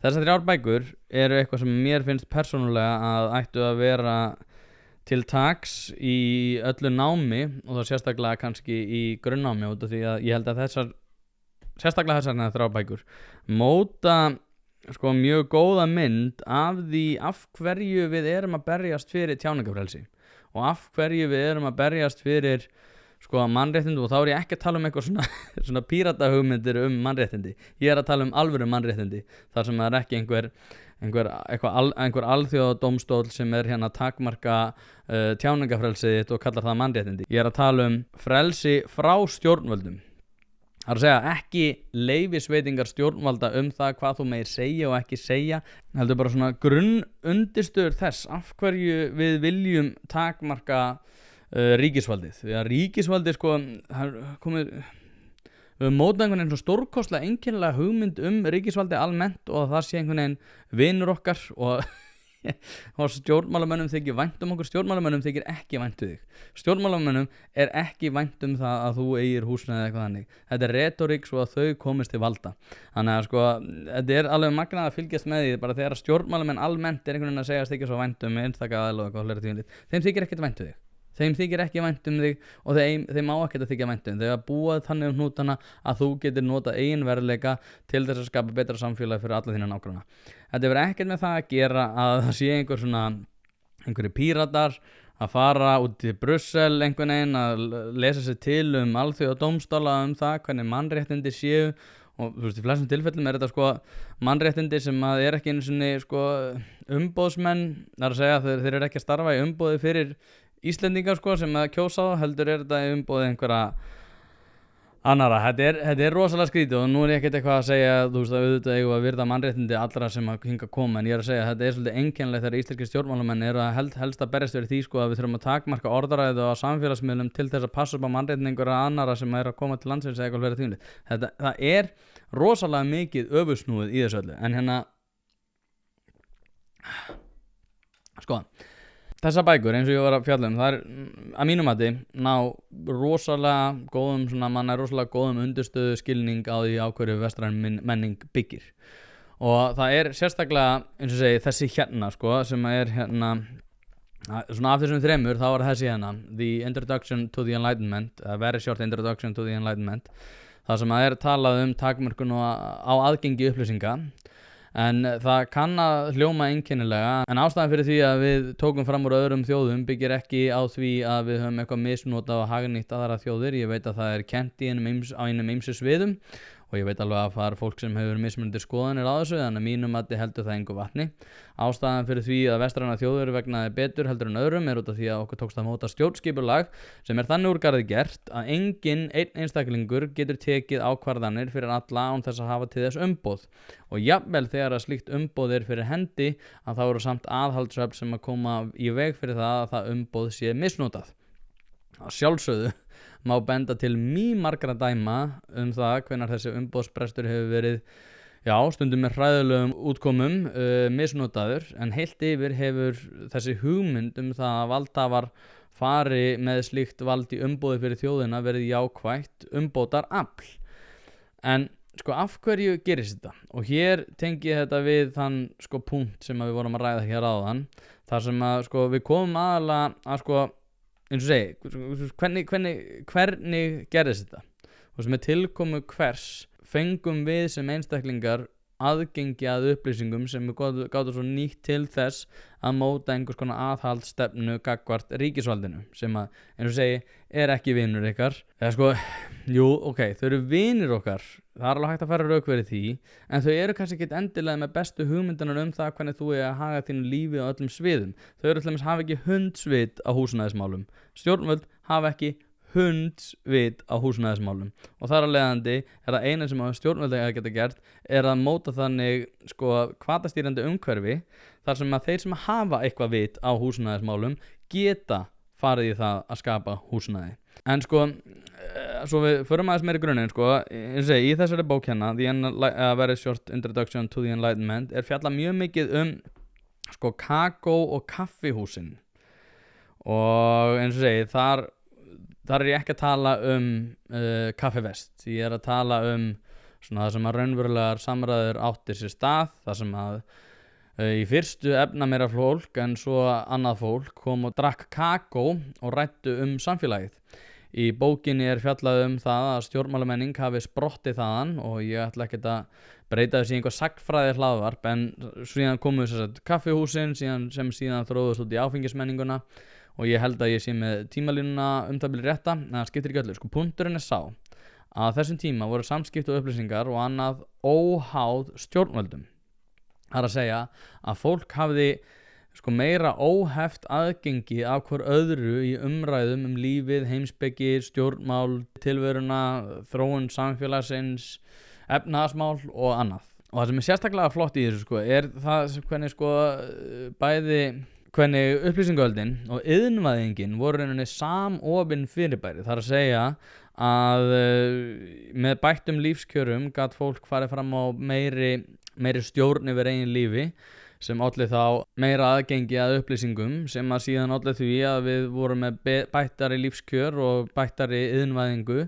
Þessar 3 bækur eru eitthvað sem mér finnst persónulega að ættu að vera til taks í öllu námi og það sérstaklega kannski í grunnnámi, út af því að ég held að sérstaklega þessar 3 bækur móta sko mjög góða mynd af því af hverju við erum að berjast fyrir tjáningarfrelsi og af hverju við erum að berjast fyrir sko mannréttindi, og þá er ég ekki að tala um eitthvað svona píratahugmyndir mannréttindi. Ég er að tala um alvöru mannréttindi, þar sem það er ekki einhver alþjóðadómstól sem er að takmarka tjáningarfrelsið þitt og kallar það mannréttindi. Ég er að tala um frelsi frá stjórnvöldum. Það er að segja ekki leyfisveitingar stjórnvalda það hvað þú megir segja og ekki segja, heldur bara svona grunnundirstöður þess af hverju við viljum takmarka ríkisvaldið. Því að ríkisvaldið sko, við móta einhvern veginn svo stórkostlega einkennilega hugmynd ríkisvaldið almennt og það sé einhvern veginn vinur okkar og stjórnmálamönnum þykir vænt okkur, stjórnmálamönnum þykir ekki vænt þig. Stjórnmálamönnum er ekki vænt það að þú eigir húsnæði eða eitthvað þannig. Þetta er retorík svo að þau komist til valda. Þannig að sko, þetta er alveg magnað að fylgjast með því bara þegar stjórnmálamenn almennt er einhvern veginn að segja þykir svo vænt einstaka aðila og eitthvað fleira tíðinlít. Þeim þykir ekkert vænt þig. Þeim þykir ekki vænt þig og þeim á ekkert að þykja vænt þig. Þau hafa búað þannig hnútana að þú getur notað eigin veruleika til þess að skapa betra samfélag fyrir alla þína nágranna. Þetta hefur ekkert með það að gera að það sé einhverju píratar að fara út til Brussel einhvern veginn að lesa sér til alþjóðadómstóla það hvernig mannréttindi séu, og þú veist, í flestum tilfellum er þetta sko mannréttindi sem að er ekki einu sinni sko umboðsmenn, það er að segja þeir eru ekki að starfa í umboði fyrir Íslendingar sko sem að kjósa þá, heldur er þetta í umboði einhverja annara. Þetta er rosalega skrítið og nú er ég ekkert eitthvað að segja, þú veist, að auðvitað eigum að virða mannréttindi allra sem að hinga koma, en ég er að segja að þetta er svolítið einkennilegt þegar íslenskir stjórnmálamenn eru að helst að berjast fyrir því sko að við þurfum að takmarka orðræðu á samfélagsmiðlum til þess að passa upp á mannréttindi einhverja annara sem er að koma til landsins eða eitthvað fleira tímli. Það er rosalega mikið öfugsnúið í þessu öllu, en sko þessar bækur eins og ég var að fjalla það er að mínum mati ná rosalega góðum undirstöðu skilning á því á hverju vestræn menning byggir, og það er sérstaklega eins og segi þessi sko sem er svona af þessum 3 þá var þessi The Introduction to the Enlightenment, A Very Short Introduction to the Enlightenment, það sem er talað takmörkun á aðgengi upplýsinga. En það kann að hljóma einkennilega, en ástæðan fyrir því að við tókum fram úr öðrum þjóðum byggir ekki á því að við höfum eitthvað misnotað og hagnýtt aðra þjóðir. Ég veit að það er kennt á einum ýmsum sviðum og ég veit alveg að það er fólk sem hefur mismunandi skoðanir á þessu, þannig að mínum mati heldur það engu vatni. Ástæðan fyrir því að vestrænar þjóðir vegnaði betur heldur en öðrum út af því að okkur tókst að móta stjórnskipulag sem er þannig úr garði gert að enginn einn einstaklingur getur tekið ákvarðanir fyrir alla án þess að hafa til þess umboð, og jafnvel þegar að slíkt umboð er fyrir hendi að þá eru samt aðhaldsöfl sem að koma í veg fyrir það að það umboð sé misnotað. Að sjálfsögðu má benda til margra dæma það hvenær þessi umboðsbrestur hefur verið stundum með hræðilegum útkomum misnotaður, en heilt yfir hefur þessi hugmynd það að valdhafar fari með slíkt vald í umboði fyrir þjóðina verið jákvætt umbótarafl. En sko af hverju gerist þetta? Og hér tengi ég þetta við þann sko punkt sem við vorum að ræða hér áðan, þar sem að sko við komum aðalega að sko eins og segi, hvernig gerðist þetta? Með tilkomu hvers fengum við sem einstaklingar aðgengi að upplýsingum sem við gátum svo nýtt til þess að móta einhvers konar aðhaldsstefnu gagnvart ríkisvaldinu sem að, eins og segi, ekki vinur ykkar eða þau eru vinir okkar, það alveg hægt að fara rauk fyrir því, en þau eru kannski ekki endilega með bestu hugmyndunar það hvernig þú að haga þínu lífi á öllum sviðum. Þau eru til dæmis hafa ekki hundsvit á húsnæðismálum, stjórnvöld hafa ekki hundsvit á húsnæðismálum og þar af leiðandi það eina sem stjórnvöld geta gert að móta þannig hvatastýrandi umhverfi þar sem að þeir sem hafa eitthvað vit á húsnæðismálum geta farið í það að skapa húsnæði. En svo við förum aðeins meira í grunninn í þessari bók hérna A Very Short Introduction to the Enlightenment fjallað mjög mikið kakó og kaffihúsin og eins og segi þar ég ekki að tala kaffivest, ég að tala það sem að raunverulegar samræður áttir sér stað, það sem að í fyrstu efnameira fólk en svo annað fólk kom og drakk kakó og ræddu samfélagið. Í bókinni fjallað það að stjórnmálamenning hafi sprottið þaðan og ég ætla ekki að breyta þessi í einhver sagnfræði hlaðvarp en síðan komu kaffihúsin sem síðan þróðust út í áfengismenninguna og ég held að ég sé með tímalínuna það byrja rétta, en það skiptir ekki öllu. Punkturinn sá að þessum tíma voru samskipti og upplýsingar og annað óháð stjórnvöldum. Það að segja að fólk hafði meira óheft aðgengi af hver öðru í umræðum lífið, heimspeki, stjórnmál, tilveruna, þróun samfélagsins, efnahagsmál og annað. Og það sem sérstaklega flott í þessu það hvernig hvernig upplýsingaöldin og iðnvæðingin voru rauninni samofin fyrirbæri. Það að segja að með bættum lífskjörum gat fólk farið fram á meiri stjórn yfir eigin lífi sem olli þá meira aðgengi að upplýsingum sem að síðan olli því að við vorum með bættari lífskjör og bættari iðnvæðingu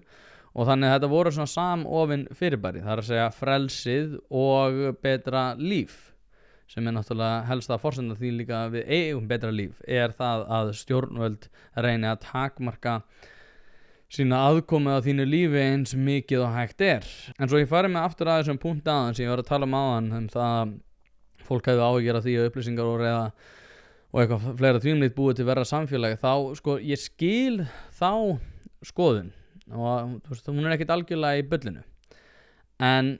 og þannig að þetta voru samofin fyrirbæri. Það að segja frelsið og betra líf sem náttúrulega helsta forsenda því líka að við eigum betra líf það að stjórnvöld reyni að takmarka sína aðkomu á þínu lífi eins mikið og hægt En svo ég farið með aftur að þessum punkt aðan sem ég var að tala áðan það að fólk hefði áhyggjur af því að upplýsingar og eitthvað fleira tvínlít búið til verra samfélagi þá ég skil þá skoðun og hún ekkert algjörlega í bullinu en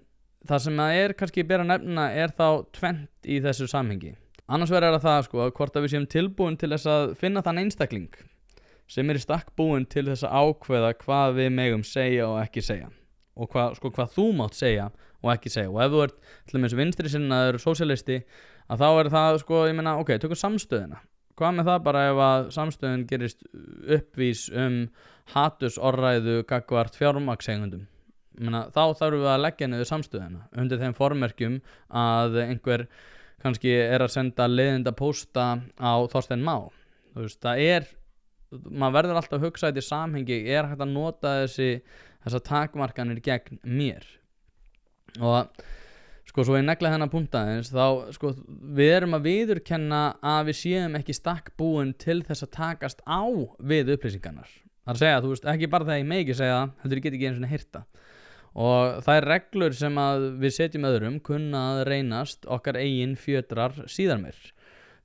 það sem kannski ber að nefna þá tvennt í þessu samhengi. Annars vegar það hvort að við séum tilbúin til þess að finna þann einstakling sem í stakk búin til þess að ákveða hvað við megum segja og ekki segja og hvað þú mátt segja og ekki segja og ef þú ert til dæmis vinstri sinnaður sósíalisti að þá það ég meina tökum samstöðuna. Hvað með það bara ef að samstöðun gerist uppvís hatursorðræðu gagnvart fjármagnseigendum? Þá þarfum við að leggja niður samstöðuna undir þeim formerkjum að einhver kannski að senda leiðinda pósta á Þorstein Má. Maður verður alltaf að hugsa þetta í samhengi, hægt að nota þessar takmarkanir gegn mér og svo ég negla þennan punkt aðeins þá við erum að viðurkenna að við séum ekki stakk búin til þess að takast á við upplýsingarnar. Það að segja, ekki bara þegar ég megi segja það, heldur ég get ekki einu sinni heyrt það. Og þær reglur sem að við setjum öðrum kunna að reynast okkar eigin fjötrar síðar meir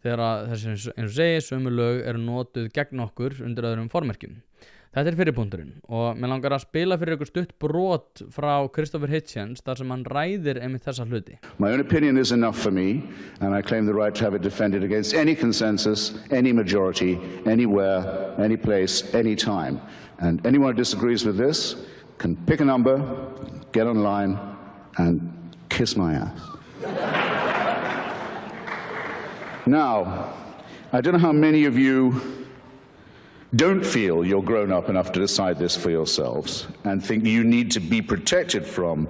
þegar að þessi eins og segi sömu lög eru notuð gegn okkur undir öðrum formerkjum. Þetta fyrir punkturinn og mér langar að spila fyrir ykkur stutt brot frá Christopher Hitchens þar sem hann ræðir einmitt þessa hluti. My own opinion is enough for me and I claim the right to have it defended against any consensus, any majority, anywhere, any place, any time. And anyone who disagrees with this can pick a number, get online, and kiss my ass. Now, I don't know how many of you don't feel you're grown up enough to decide this for yourselves and think you need to be protected from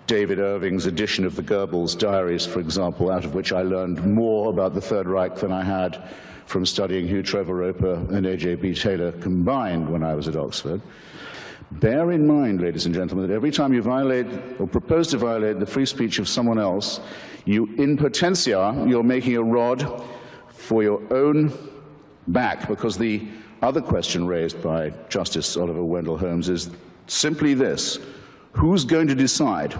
David Irving's edition of the Goebbels diaries, for example, out of which I learned more about the Third Reich than I had from studying Hugh Trevor Roper and A.J.B. Taylor combined when I was at Oxford. Bear in mind, ladies and gentlemen, that every time you violate or propose to violate the free speech of someone else, you, in potentia, you're making a rod for your own back, because the other question raised by Justice Oliver Wendell Holmes is simply this: who's going to decide?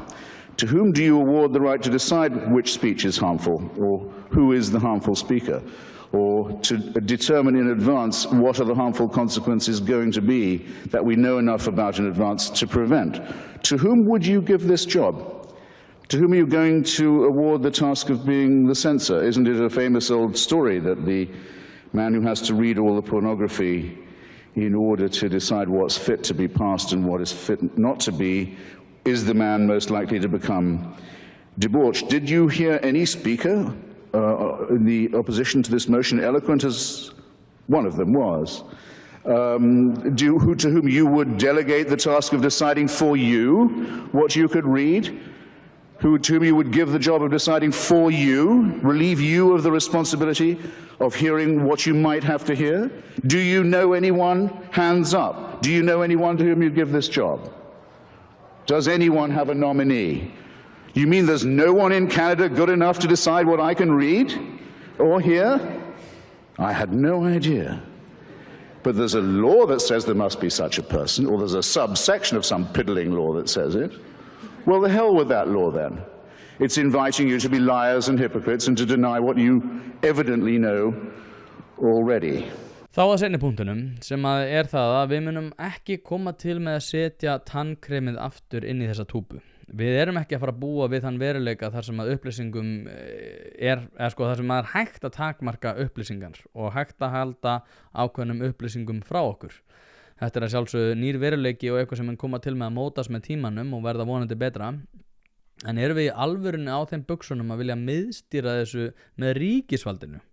To whom do you award the right to decide which speech is harmful, or who is the harmful speaker, or to determine in advance what are the harmful consequences going to be that we know enough about in advance to prevent? To whom would you give this job? To whom are you going to award the task of being the censor? Isn't it a famous old story that the man who has to read all the pornography in order to decide what's fit to be passed and what is fit not to be is the man most likely to become debauched? Did you hear any speaker in the opposition to this motion, eloquent as one of them was, to whom you would delegate the task of deciding for you what you could read? To whom you would give the job of deciding for you, relieve you of the responsibility of hearing what you might have to hear? Do you know anyone? Hands up. Do you know anyone to whom you'd give this job? Does anyone have a nominee? You mean there's no one in Canada good enough to decide what I can read or hear? I had no idea. But there's a law that says there must be such a person, or there's a subsection of some piddling law that says it. Well, the hell with that law then. It's inviting you to be liars and hypocrites and to deny what you evidently know already. Þá að seinni punktunum, sem að það að við munum ekki koma til með að setja tannkremið aftur inn í þessa túpu. Við erum ekki að fara að búa við þann veruleika þar sem að upplýsingum þar sem að hægt að takmarka upplýsingar og hægt að halda ákveðnum upplýsingum frá okkur. Þetta að sjálfsögðu nýr veruleiki og eitthvað sem mun koma til með að mótast með tímanum og verða vonandi betra. En erum við í alvörunni á þeim buxunum að vilja miðstýra þessu með ríkisvaldinu?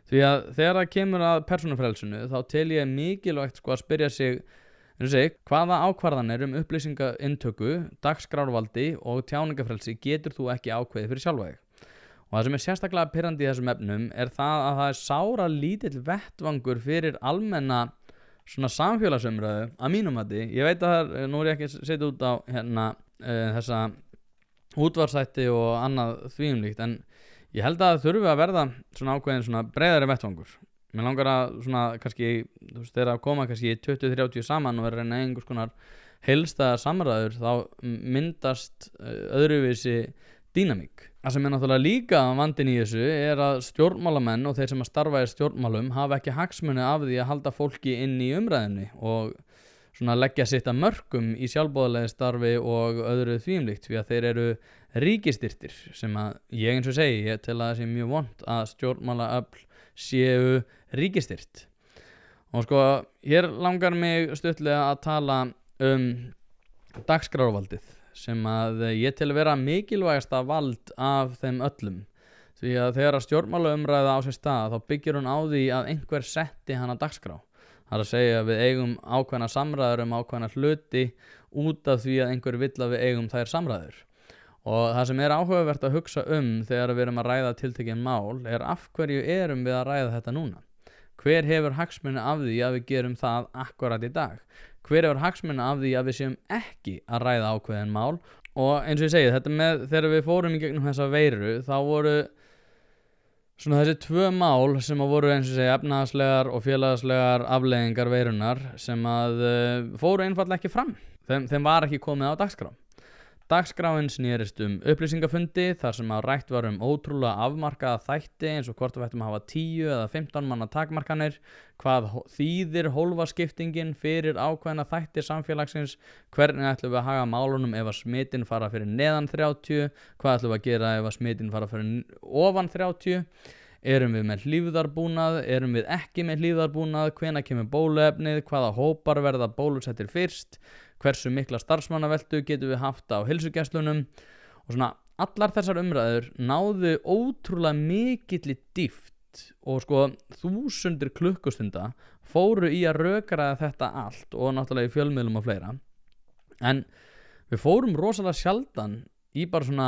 Því að þegar það kemur að persónufrelsinu þá tel ég mikilvægt að spyrja sig hvaða ákvarðanir upplýsingainntöku, dagskrárvaldi og tjáningafrelsi getur þú ekki ákveðið fyrir sjálfa þig. Og það sem sérstaklega pirrandi í þessum efnum það að það sára lítill vettvangur fyrir almenna svona samfélagsumræðu að mínum mati. Ég veit að nú ég ekki að setja út á þessa útvarpsþætti og annað þvíumlíkt, en ég held að það þurfi að verða svona ákveðin svona breiðari vettvangur. Mér langar að svona kannski, þegar að koma kannski 20-30 saman og vera reyna einhvers konar heilstæðar samræður, þá myndast öðruvísi dýnamík. Það sem náttúrulega líka vandinn í þessu að stjórnmálamenn og þeir sem að starfa í stjórnmálum hafa ekki hagsmuni af því að halda fólki inn í umræðinni og svona leggja sitt að mörkum í sjálfboðalegu starfi og öðru þvíumlíkt, því að þeir eru ríkistyrtir, sem að ég eins og segi, ég tel að það sé mjög vont að stjórnmálaöfl séu ríkistyrt. Og hér langar mig stuttlega að tala dagskrárvaldið, sem að ég tel vera mikilvægasta vald af þeim öllum. Því að þegar að stjórnmálaumræða á sér stað, þá byggir hún á því að einhver setti hana dagskrá. Það er að segja að við eigum ákveðna samræður ákveðna hluti út af því að einhver vill að við eigum þær samræður. Og það sem áhugavert að hugsa þegar við erum að ræða tiltekin mál af hverju erum við að ræða þetta núna? Hver hefur hagsmuni af því að við gerum það akkurat í dag? Hver hefur hagsmuni af því að við séum ekki að ræða ákveðin mál? Og eins og ég segi, þegar við fórum í gegnum þessa veiru, þá voru svona þessi tvö mál sem að voru eins og segja efnahagslegar og félagslegar afleiðingar veirunar sem að fóru einfaldlega ekki fram. Þeim var ekki komið á dagskrá. Dagskráin snerist upplýsingafundi þar sem að rætt var ótrúlega afmarkaða þætti eins og hvort við ættum að hafa 10 eða 15 manna takmarkanir, hvað þýðir hólfaskiptingin fyrir ákveðna þætti samfélagsins, hvernig ætlum við að haga málunum ef að smitin fara fyrir neðan 30, hvað ætlum við að gera ef að smitin fara fyrir ofan 30, erum við með hlífðarbúnað, erum við ekki með hlífðarbúnað, hvenær kemur bóluefnið, hvaða hópar verða bólusettir fyrst, hversu mikla starfsmannaveltu getum við haft á heilsugæslunum og svona allar þessar umræður náðu ótrúlega mikilli dýpt og 1000 klukkustunda fóru í að rökræða þetta allt og náttúrulega í fjölmiðlum og fleira, en við fórum rosalega sjaldan í bara svona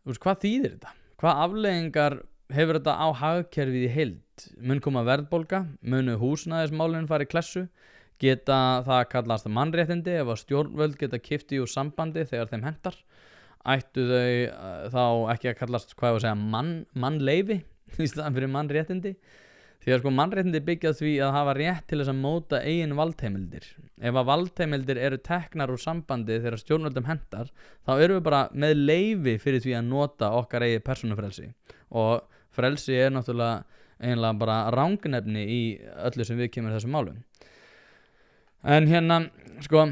hvað þýðir þetta? Hvað afleiðingar hefur þetta á hagkerfið í heild? Mun koma verðbólga? Munu húsnæðismálin fara í klessu? Geta það kallast mannréttindi ef að stjórnvöld geta kippt úr sambandi þegar þeim hentar? Ættu þau þá ekki að kallast mannleyfi í staðan fyrir mannréttindi? Því að sko mannréttindi byggjað því að hafa rétt til þess að móta eigin valdheimildir. Ef að valdheimildir eru teknar úr sambandi þegar stjórnvöldum hentar, þá erum við bara með leyfi fyrir því að nota okkar eigið persónufrelsi. Og frelsi er náttúrulega eiginlega bara rangnefni í öllu sem við kemur þessum málum. En hérna, sko,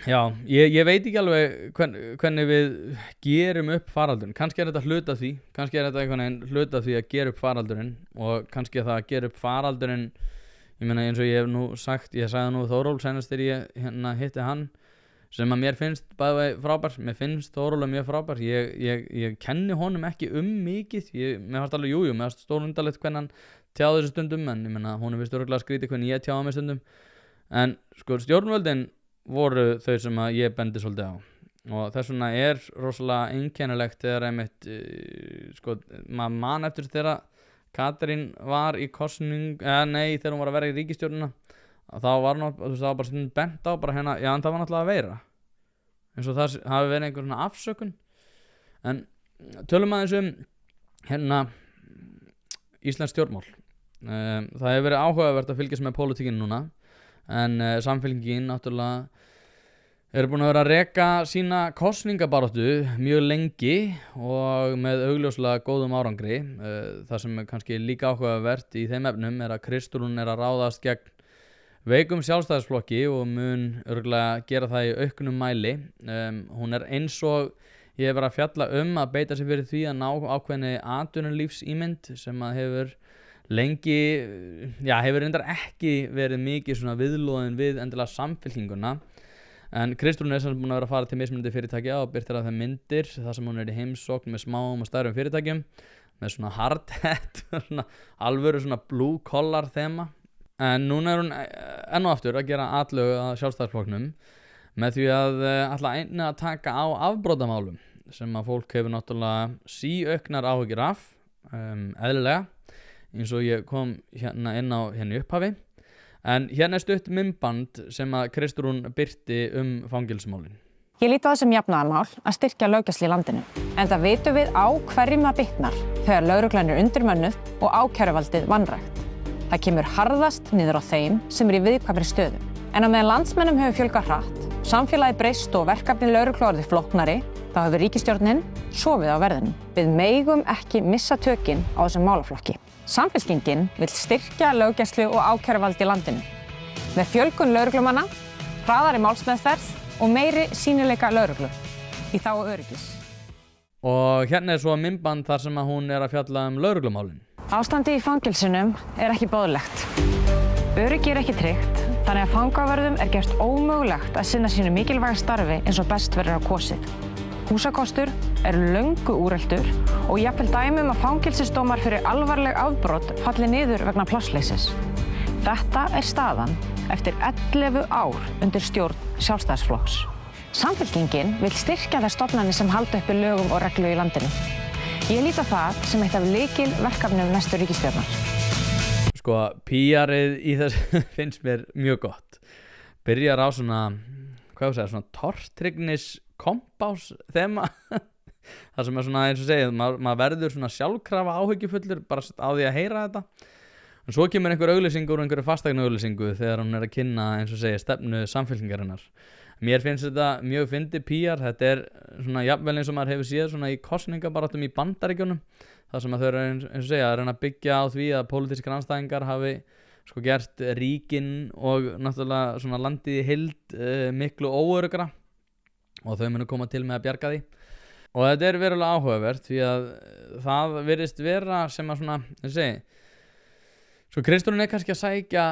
já, ég veit ekki alveg hvernig við gerum upp faraldurinn. Kannski er þetta hluta því, kannski er þetta einhvern veginn hluta því að gera upp faraldurinn og kannski að það að gera upp faraldurinn, ég meina eins og ég hef nú sagt, ég sagði nú Þóról senast þegar ég hérna hitti hann, sem að mér finnst bæði frábær, mér finnst Þóról mjög frábær, ég kenni honum ekki mikið, mér fannst alveg mér fannst stórundarlegt hvernig hann tjáði þessu stundum, en ég meina honum finnst örugglega skrítið hvernig ég tjáði mig stundum, en sko stjórnvöldin voru þau sem að ég bendi svolítið á og þess vegna er rosalega einkennilegt þegar einmitt sko, maður man eftir þegar Katrín var í þegar hún var að vera í ríkisstjórnina þá var hún, þú veist, það var bara stundum bent á bara hérna, já en það var náttúrulega að veira eins og það hafi verið einhver svona afsökun. En tölum aðeins hérna íslensk stjórnmál. Það hefur verið áhugavert að fylgjast með pólitíkinu núna, en Samfylkingin náttúrulega eru búin að vera að reka sína kosningabaráttu mjög lengi og með augljóslega góðum árangri. Það sem er kannski líka áhugavert í þeim efnum er að Kristrún er að ráðast gegn veikum sjálfstæðisflokki og mun örugglega gera það í auknum mæli. Hún er eins og ég hef verið að fjalla að beita sig fyrir því að ná ákveðinni atvinnulífsímynd sem að hefur lengi, já, hefur reyndar ekki verið mikið svona viðloðin við endilega Samfylkinguna. En Kristrún er sem búin að vera að fara til mismunandi fyrirtækja og birtir að þeim myndir þar sem hún er í heimsókn með smáum og stærrum fyrirtækjum með svona hard hat, svona alvöru svona blue collar þema. En núna er hún enn og aftur að gera atlögu að Sjálfstæðisflokknum með því að ætla einnig að taka á afbrotamálum sem að fólk hefur náttúrulega síauknar áhyggjur af, eðlilega, eins og ég kom hérna inn á henni upphafi. En hérna er stutt myndband sem að Kristrún birti fangelsismálin. Ég lít á það sem jafnaðarmál að styrkja löggæslu í landinu. En það vitum við á hverjum það bitnar þegar lögreglan er undirmönnuð og ákæruvaldið vanrækt. Það kemur harðast niður á þeim sem er í viðkvæmri stöðu. En á meðan landsmönnum hefur fjölgað hratt, samfélagið breyst og verkefni lögreglu orðið flóknari, þá hefur ríkisstjórnin sofið á verðinum. Við megum ekki missa tökin á þessum málaflokki. Samfylkingin vill styrkja löggæslu og ákæruvald í landinu. Með fjölgun lögreglumanna, hraðari málsmeðferð og meiri sýnileika lögreglu í þágu öryggis. Og hérna er svo myndband þar sem að hún er að fjalla lögreglumálin. Ástandi í fangelsunum er ekki boðlegt. Öryggi er ekki tryggt, þannig að fangavörðum er gert ómögulegt að sinna sínu mikilvæga starfi eins og best verður á kosið. Húsakostur er löngu úreltur og jafnvel dæmi að fangelsisdómar fyrir alvarleg afbrot falli niður vegna plássleysis. Þetta er staðan eftir 11 ár undir stjórn Sjálfstæðisflokks. Samfylkingin vill styrkja þær stofnanir sem halda uppi lögum og reglu í landinu. Ég lít á það sem eitt af lykilverkefnum næstu ríkisstjórnar. Sko, PR-ið í þessu finnst mér mjög gott. Byrjar á svona, svona tortryggnis kompás þema. Það sem er svona eins og segið, maður verður svona sjálfkrafa áhyggjufullur bara á því að heyra þetta. En svo kemur einhver auglýsingur og einhverju fasteignaauglýsingu þegar hún er að kynna eins og segið stefnu Samfylkingarinnar. Mér finnst þetta mjög fyndið PR, þetta er svona jafnvel eins og maður hefur séð svona í kosningabaráttum í Bandaríkjunum, þar sem að þau eru eins og segja að reyna að byggja á því að pólitískir andstæðingar hafi sko gert ríkin og náttúrulega svona landið í heild miklu óöruggra og þau munu koma til með að bjarga því. Og þetta er verulega áhugavert því að það virðist vera sem að svona, eins og segi, svo Kristrún er kannski að sækja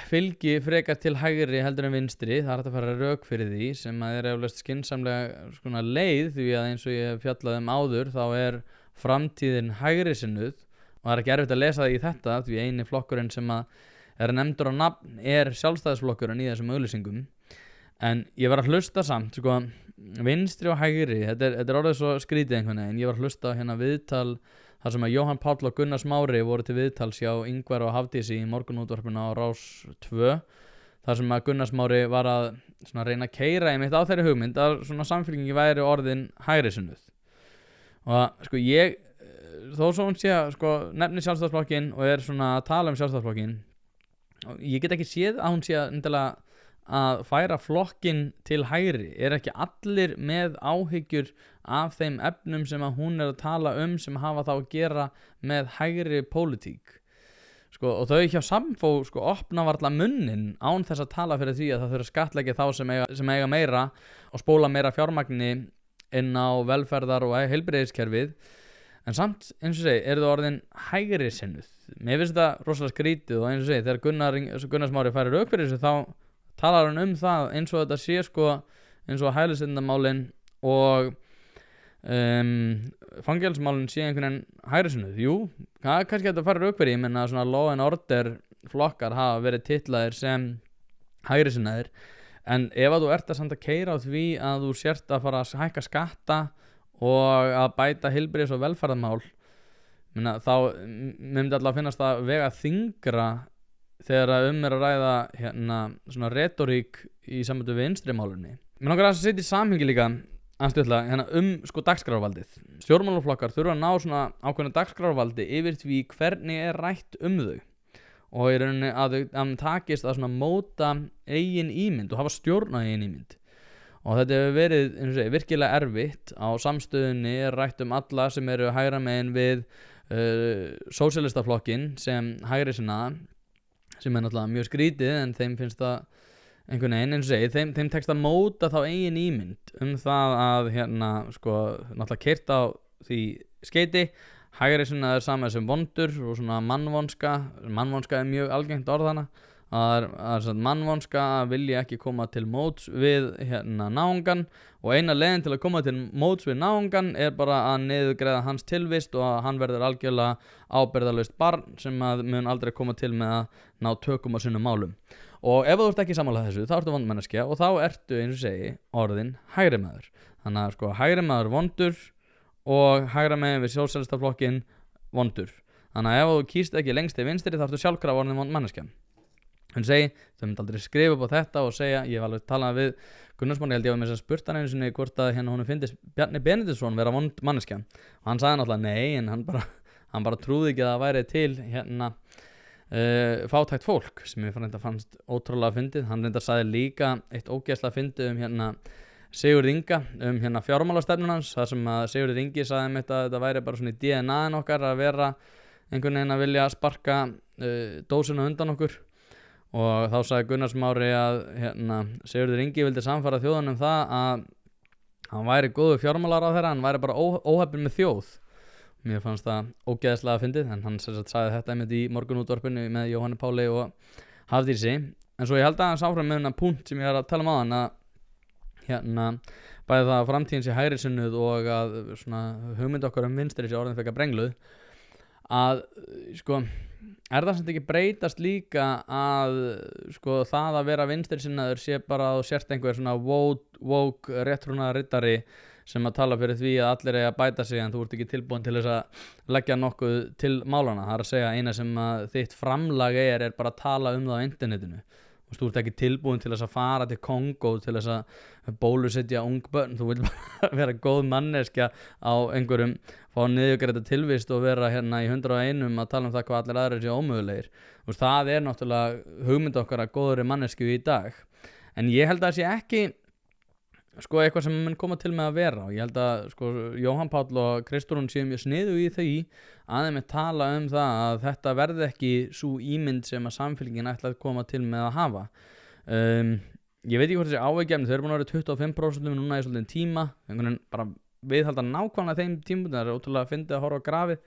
fylgi frekar til hægri heldur en vinstri, það er hægt að fara rauk fyrir því sem að er eflaust skynsamlega svona leið því að eins og ég hef fjallað áður þá er framtíðin hægri sinnuð og það er ekki erfitt að lesa það í þetta því eini flokkurinn sem að er nefndur á nafn er Sjálfstæðisflokkurinn í þessum auglýsingum. En ég var að hlusta samt, sko, vinstri og hægri, þetta er orðið svo skrítið einhvern veginn, ég var að hlusta á hérna viðtal þar sem að Jóhann Páll og Gunnar Smári voru til viðtals hjá Ingvar og Hafdísi í morgunútvarpinu á Rás 2 þar sem að Gunnar Smári var að svona reyna að keyra einmitt á þeirri hugmynd að svona Samfylkingi væri orðin hægri sinnuð. Og sko ég þó svo hún sé sko nefnir Sjálfstæðisflokkinn og svona að tala Sjálfstæðisflokkinn, ég get ekki séð að hún sé endilega að færa flokkinn til hægri. Ekki allir með áhyggjur af þeim efnum sem að hún að tala sem hafa þá að gera með hægri pólitík sko, og þau hjá Samfó sko opna varla munnin án þess að tala fyrir því að það þurfa að skattleggja þá sem eiga meira og spóla meira fjármagni inn á velferðar og heilbrigðiskerfið, en samt eins og segi eru það orðin hægri sinnuð. Mér finnst þetta rosalega skrítið og eins og segi þegar Gunnar Smári færir rauk fyrir þessu þá talar hann það eins og þetta sé sko eins og hælisleitendamálin og fangelsmálin sé einhvern veginn hægri sinnuð. Jú, það kannski þetta færir rauk fyrir, ég menna svona law and order flokkar hafa verið titlaðir sem hægri sinnaðir, en ef að þú ert að keyra á því að þú sért að fara að hækka skatta og að bæta heilbrigðis- og velferðarmál, þá myndi alltaf finnast að vega þyngra þegar að ræða svona retorík í sambandi við vinstrimálunni. Mér langar að setja í samhengi líka anstjórnlega sko dagskrárvaldið. Stjórnmálaflokkar þurfa að ná svona ákveðnu dagskrárvaldi yfir því hvernig rætt þau og í rauninni að þau takist að svona móta eigin ímynd og hafa stjórn á eigin ímynd. Og þetta hefur verið eins og segi virkilega erfitt. Á samstöðunni rætt alla sem eru hægra megin við sósíalistaflokkinn sem hægri sinnaða, sem náttúrulega mjög skrítið, en þeim finnst það einhvern veginn, eins og segi, þeim tekst að móta þá eigin ímynd það að sko náttúrulega keyrt á því skeyti. Hægri sinnaður sama sem vondur og svona mannvonska er mjög algengt orðana, að mannvonska vilja ekki koma til móts við náungan, og eina leiðin til að koma til móts við náungan er bara að niðurgreiða hans tilvist og að hann verður algjörlega ábyrgðarlaust barn sem að mun aldrei koma til með að ná tökum á sínum málum. Og ef þú ert ekki sammála þessu, þá ertu vondmanneskja og þá ertu eins og segi orðin hægri maður. Þannig að sko hægri maður vondur og hægra megin við sósíalistaflokkinn vondur. Þannig að ef þú kýst ekki lengst til vinstri þá ertu sjálfkrafa orðin manneskja. Hún segi, þau myndi aldrei skrifa upp á þetta og segja, ég hef alveg talað við Gunnar Smári, ég held ég var með þess að spurt hann einu sinni hvort að honum finnist Bjarni Benediktsson vera vond manneskja, og hann sagði náttúrulega nei, en hann bara trúði ekki að það væri til fátækt fólk, sem ég fannst ótrúlega fyndið. Hann reyndar sagði líka eitt ógeðslega fyndið Sigurð Inga, fjármálastefnun hans, þar sem að Sigurður Ingi sagði að þetta væri bara svona í DNA-in okkar að vera einhvern veginn að vilja sparka dósina undan okkur. Og þá sagði Gunnar Smári að Sigurður Ingi vildi samfara þjóðunum það að hann væri góður fjármálaráðherra, hann væri bara óheppinn með þjóð. Mér fannst það ógeðslega fyndið, en hann sagði þetta einmitt í morgunútvarpinu með Jóhanni Páli og Hafdísi. En svo ég held að hann sáfram með punkt sem ég er að tala áðan, að bæði það að framtíðin sé hægri sinnuð og að svona hugmynd okkar vinstri sé orðin fekka brengluð, að sko er það samt ekki breytast líka að sko það að vera vinstri sinnaður sé bara að þú sért einhver svona woke réttrúna riddari sem að tala fyrir því að allir eiga að bæta sig, en þú ert ekki tilbúin til þess að leggja nokkuð til málana. Það er að segja eina sem að þitt framlag er bara að tala það á internetinu. Þú ert ekki tilbúin til þess að fara til Kongó til þess að bólusetja ung börn. Þú vil bara vera góð manneskja á einhverjum, fá niðurgreidda tilvist og vera í 101 að tala það hvað allir aðrir séu ómögulegir. Það er náttúrulega hugmynd okkar að góðri mannesku í dag. En ég held að það sé ekki sko eitthvað sem mun koma til með að vera, og ég held að sko Jóhann Páll og Kristrún séu mjög sniðu í því að þeim tala það að þetta verði ekki svo ímynd sem að samfélkingin ætla að koma til með að hafa. Ég veit ekki hvort þessi áveggefni, þau eru búin að vera 25% núna í svolítið tíma, einhvern veginn bara viðhalda nákvæmlega þeim tímum. Það er ótrúlega fyndið að horfa á grafið.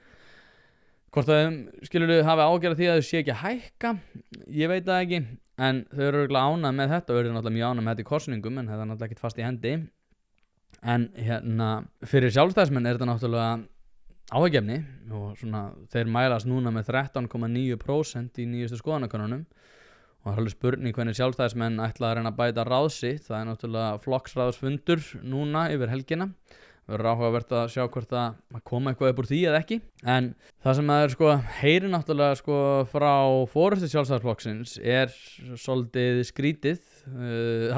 Hvort þau hafi ágjörð því að þau sé ekki að hækka, ég veit það ekki, en þau eru örugglega ánægð með þetta og eru náttúrulega mjög ánægð með þetta í kosningum, en þetta er náttúrulega ekkert fast í hendi. En fyrir sjálfstæðismenn er þetta náttúrulega áhyggjuefni, og svona þeir mælast núna með 13,9% í nýjustu skoðanakönnunum, og það er alveg spurning hvernig sjálfstæðismenn ætla að reyna að bæta ráð sitt. Það er náttúrulega flokksráðsfundur núna yfir helgina. Það verður áhugavert að sjá hvort að koma eitthvað upp úr því eða ekki. En það sem að sko heyri náttúrulega sko frá forystu Sjálfstæðisflokksins er svolítið skrítið.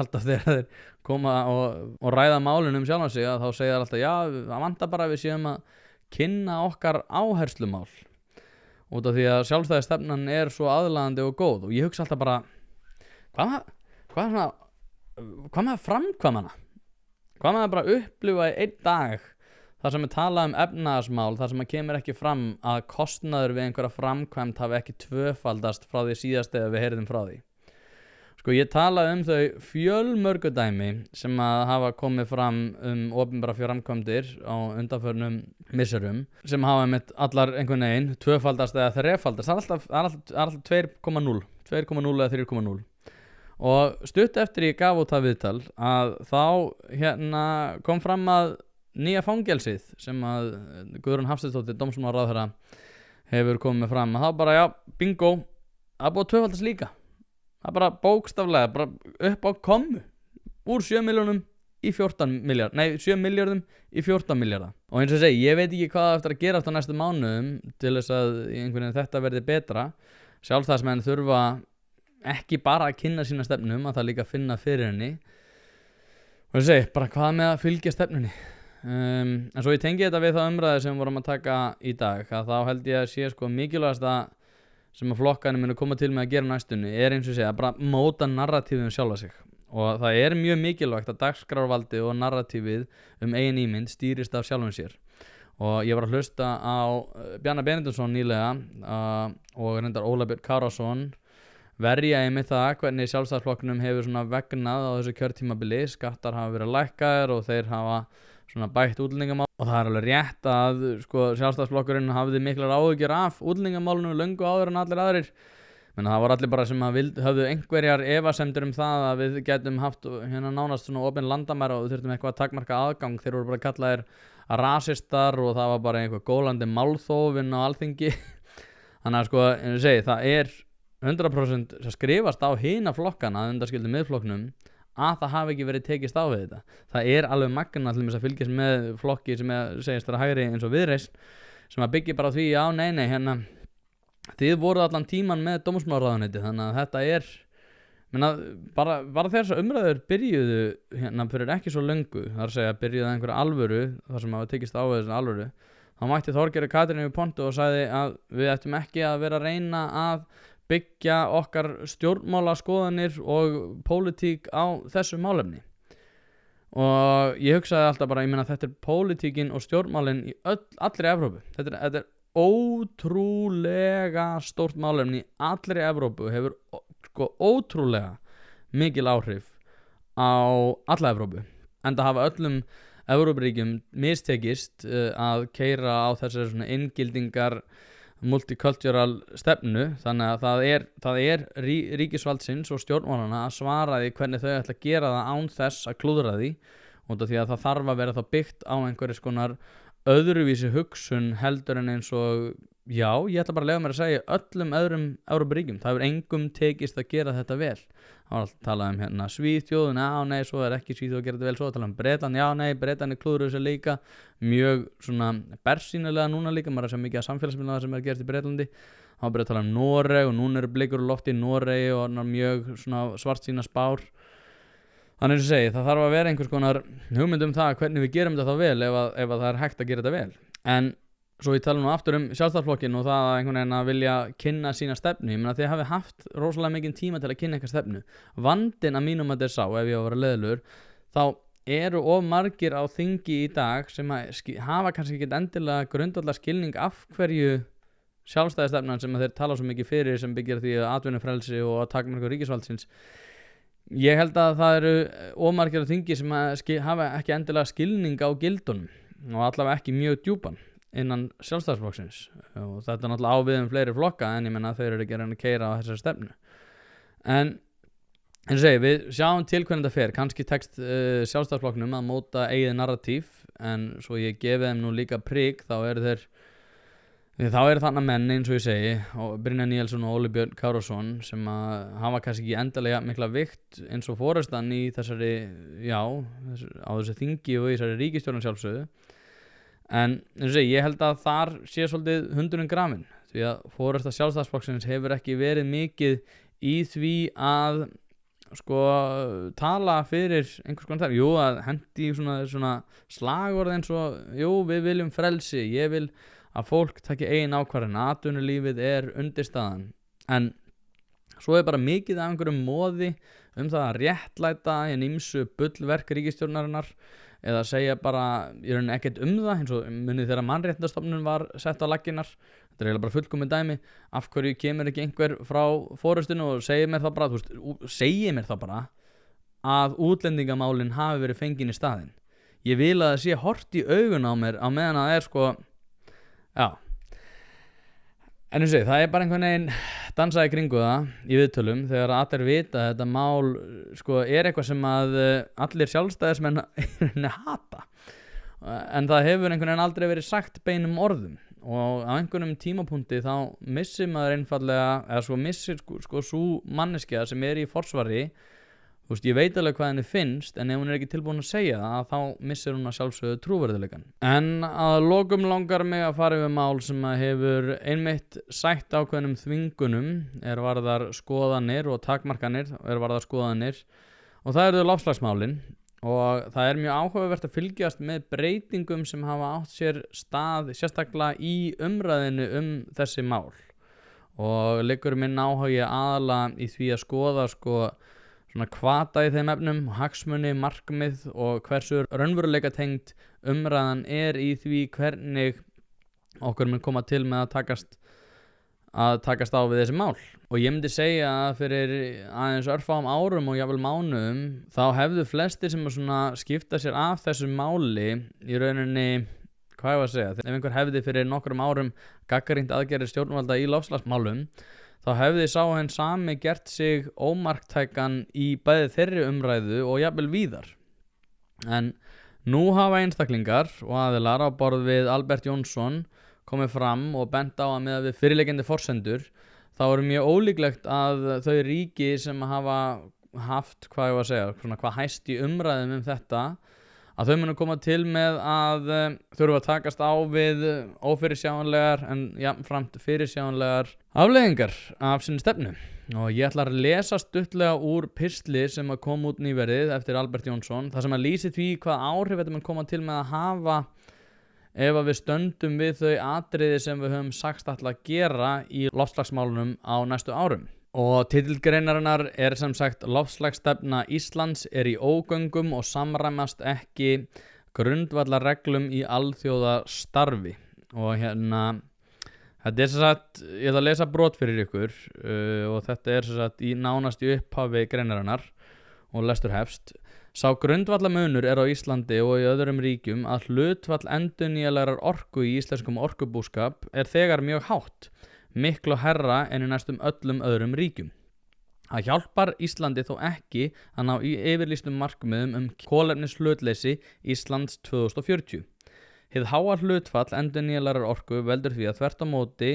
Alltaf þegar þeir koma og ræða málin sjálfan sig, að þá segja alltaf já, það vantar bara að við séum að kynna okkar áherslumál út af því að sjálfstæðisstefnan svo aðlaðandi og góð og ég hugsa alltaf bara hvað með framkvæmana? Hvað með að bara upplifa í einn dag þar sem talað efnahagsmál, þar sem kemur ekki fram að kostnaður við einhverja framkvæmd hafi ekki tvöfaldast frá því síðast eða við heyrðum frá því. Sko ég talaði þau fjölmörgu dæmi sem að hafa komið fram opinbera framkvæmdir á undanförnum misserum sem hafa með allar einhvern veginn tvöfaldast eða þrefaldast. Það er alltaf 2,0 eða 3,0 og stutt eftir ég gaf út það viðtal að þá kom fram að nýja fangelsið sem að Guðrún Hafsteinsdóttir dómsmálaráðherra hefur komið fram að þá bara bingo, það búið tvöfaldast líka. Það bara bókstaflega bara upp á komu úr 7 milljörðum í 14 miljard. Nei, 7 milljörðum í 14 miljarda. Og eins og ég segi, ég veit ekki hvað eftir að gerast á næstu mánuðum til þess að einhvern veginn þetta verði betra. Sjálfstæðismenn þurfa ekki bara að kynna sína stefnum, að það líka finna fyrir henni. Og ég segi, bara hvað með að fylgja stefnunni? En svo ég tengi þetta við það umræði sem við vorum að taka í dag, að þá held ég að sé sko mikilvægasta sem að flokkarnir munu koma til með að gera næstunni eins og segja að bara móta narratífið sjálfa sig og það mjög mikilvægt að dagskrárvaldið og narratífið eigin ímynd stýrist af sjálfum sér og ég var að hlusta á Bjarna Benediktsson nýlega og reyndar Óla Björn Kárason verja einmitt það hvernig Sjálfstæðisflokknum hefur svona vegnað á þessu kjörtímabili, skattar hafa verið lækkaðir og þeir hafa svona bætt útlendingamál og það alveg rétt að sko Sjálfstæðisflokkurinn hafði miklar áhyggjur af útlendingamálinu löngu áður en allir aðrir menn það var allir bara sem að höfðu einhverjar efasemdir það að við getum haft nánast svona opin landamæri og við þurftum eitthvað að takmarka aðgang þeir voru bara kallaðir rasistar og það var bara einhver gólandi málþófin á Alþingi þannig að sko eins og segi það 100% skrifast á hina flokkana að undanskildu miðflokknum að það hafi ekki verið tekist á við þetta. Það alveg magna til þess að fylgjast með flokki sem segist vera hægri eins og Viðreisn sem að byggja bara á því, já, nei, þið voruð allan tíman með dómsmálaráðuneyti þannig að þetta bara þegar þessar umræður byrjuðu fyrir ekki svo löngu, það að segja byrjuðu einhverja alvöru, þar sem hafa tekist á við þessar alvöru, þá mætti Þorgerður Katrín yfir pontu og sagði að við ættum ekki að vera að reyna að byggja okkar stjórnmálaskoðanir og pólitík á þessu málefni og ég hugsaði alltaf bara, þetta pólitíkin og stjórnmálin í allri Evrópu þetta ótrúlega stórt málefni í allri Evrópu hefur sko ótrúlega mikil áhrif á alla Evrópu en það hafa öllum Evrópuríkjum mistekist að keyra á þessari svona inngildingar multicultural stefnu þannig að það ríkisvaldsins og stjórnmálana að svara því hvernig þau ætla að gera það án þess að klúðra því út af því að það þarf að vera þá byggt á einhverjum konar öðruvísi hugsun heldur en eins og já, ég ætla bara að leyfa mér að segja öllum öðrum Evrópuríkjum, það hefur engum tekist að gera þetta vel það var alltaf að tala Svíþjóð, já nei, svo ekki Svíþjóð að gera þetta vel, svo að tala Bretland, já nei, Bretland klúðruðu sér líka mjög svona bersýnilega núna líka, maður að segja mikið að samfélagsmiðla sem gerst í Bretlandi, þá byrja að tala Noreg og núna eru blikur á lofti í Noregi og mjög svona svartsýna spár þannig eins og segi, það þarf að vera einhvers konar hugmynd það hvernig við gerum þetta þá vel ef það hægt að gera þetta vel en svo ég tala nú aftur Sjálfstæðisflokkinn og það að einhvern veginn að vilja kynna sína stefnu, þið hafi haft rosalega mikinn tíma til að kynna eitthvað stefnu vandinn að mínum að þetta sá, ef ég á að vera leiðilegur þá eru of margir á þingi í dag sem hafa kannski ekki endilega grundvallar skilning af hverju sjálfstæðisstefnan sem þeir tala svo mikið fyrir sem byggir því að atvinnufrelsi og að takmarka ríkisvaldsins ég held að það eru of margir á þingi sem hafa ekki endilega skilning á gildunum og allavega ekki mjög djúpan innan Sjálfstæðisflokksins og þetta náttúrulega á við fleiri flokka en ég menna þeir eru ekki að reyna að keyra á þessari stefnu en eins og segi, við sjáum til hvernig þetta fer kannski tekst Sjálfstæðisflokknum að móta eigið narratív en svo ég gefi þeim nú líka prik þá eru þarna menn eins og ég segi og Brynjar Níelsson og Óli Björn Kárason sem að hafa kannski ekki endilega mikla vikt eins og forystan í þessari á þessu þingi og í þessari ríkisstjórn sjálfsögðu en eins og segi, ég held að þar sé svolítið hundurinn grafinn því að forysta Sjálfstæðisflokksins hefur ekki verið mikið í því að sko tala fyrir einhvers konar þar, jú, að hendi svona slagorð eins og, jú, við viljum frelsi, ég vil að fólk taki eigin ákvarðin, atvinnulífið undirstaðan, en svo bara mikið af einhverjum moði það að réttlæta ýmsu bullverk ríkisstjórnarinnar eða segja bara í rauninni ekkert það, eins og munið þegar mannréttindastofnun var sett á laggirnar. Þetta er eiginlega bara fullkomið dæmi. Af hverju kemur ekki einhver frá forystinu og segir mér þá bara að útlendingamálin hafi verið fengin í staðinn. Ég vil að það sé hort í augun á mér á meðan að það er sko, já. En það er bara einhvern veginn dansaði kringu það í viðtölum þegar allir vita að þetta mál sko er eitthvað sem að allir sjálfstæðismenn hata. En það hefur einhvern veginn aldrei verið sagt beinum orðum og á einhvernum tímapunkti þá missir maður einfallega, eða svo missir sko svo manneskja sem er í forsvari. Ég veit alveg hvað henni finnst, en ef hún er ekki tilbúin að segja það, þá missir hún að sjálfsögðu trúverðuleikann. En að lokum langar mig að fara yfir mál sem að hefur einmitt sætt ákveðnum þvingunum, varðar skoðanir og takmarkanir, varðar skoðanir, og það eru loftslagsmálin. Og það er mjög áhugavert að fylgjast með breytingum sem hafa átt sér stað, sérstaklega í umræðinu þessi mál. Og liggur minn áhugi aðalega í því að skoða svona hvata í þeim efnum, hagsmuni, markmið og hversu raunveruleika tengt umræðan í því hvernig okkur mun koma til með að takast á við þessi mál. Og ég myndi segja að fyrir aðeins örfáum árum og jafnvel mánuðum þá hefðu flestir sem svona skipta sér af þessu máli í rauninni, hvað ég var að segja, ef einhver hefði fyrir nokkrum árum gagnrýnt aðgerðir stjórnvalda í loftslagsmálum, þá hefði sá henn sami gert sig ómarktækan í bæði þeirri umræðu og jafnvel víðar. En nú hafa einstaklingar og aðilar á borð við Albert Jónsson komið fram og bent á að með við fyrirliggjandi forsendur, þá mjög ólíklegt að þau ríki sem hafa haft, hvað ég var að segja, svona hvað hæst í umræðum þetta, að þau munu koma til með að þurfa að takast á við ófyrirsjáanlegar en jafnframt fyrirsjáanlegar afleiðingar af sinni stefnu. Og ég ætla að lesa stuttlega úr pistli sem að kom út nýverið eftir Albert Jónsson, þar sem að lýsi því hvað áhrif þetta mun koma til með að hafa ef að við stöndum við þau atriði sem við höfum sagst ætla að gera í loftslagsmálunum á næstu árum. Og titilgreinarinnar sem sagt loftslagsstefna Íslands í ógöngum og samræmast ekki grundvallarreglum í alþjóðastarfi. Og þetta sem sagt, ég ætla að lesa brot fyrir ykkur og þetta sem sagt í nánast í upphafi greinarinnar og lestur hefst. Sá grundvallarmunur á Íslandi og í öðrum ríkjum að hlutfall endurnýjanlegrar orku í íslenskum orkubúskap þegar mjög hátt, miklu hærra en í næstum öllum öðrum ríkjum. Það hjálpar Íslandi þó ekki að ná í yfirlýstum markmiðum kolefnishlutleysi Íslands 2040. Hið háa hlutfall endurnýjanlegrar orku veldur því að þvert á móti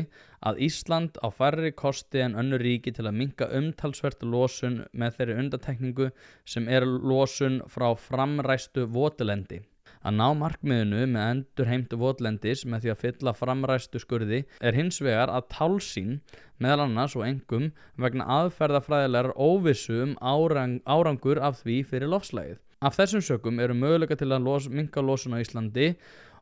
að Ísland á færri kosti en önnur ríki til að minnka umtalsvert losun með þeirri undantekningu sem losun frá framræstu votulendi. Að ná markmiðinu með endurheimt votlendis með því að fylla framræstu skurði hins vegar að tálsýn, meðal annars og einkum vegna aðferðafræðilegar óvissu árangur af því fyrir loftslagið. Af þessum sökum möguleika til að minnka losun á Íslandi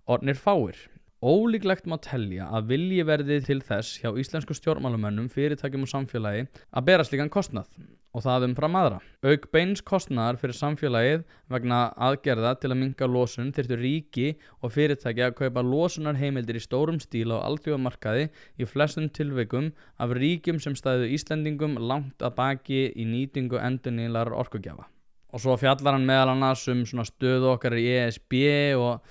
orðnir fáir. Ólíklegt má telja að vilji verði til þess hjá íslensku stjórnmálamönnum, fyrirtækjum og samfélagi að bera slíkan kostnað og það umfram aðra. Auk beins kostnaðar fyrir samfélagið vegna aðgerða til að minnka losun þyrftu ríki og fyrirtæki að kaupa losunarheimildir í stórum stíl á alþjóðamarkaði í flestum tilvikum af ríkjum sem stæðu Íslendingum langt að baki í nýtingu endurnýjanlegrar orkugjafa. Og svo fjallar hann meðal annars svona stöðu okkar í ESB og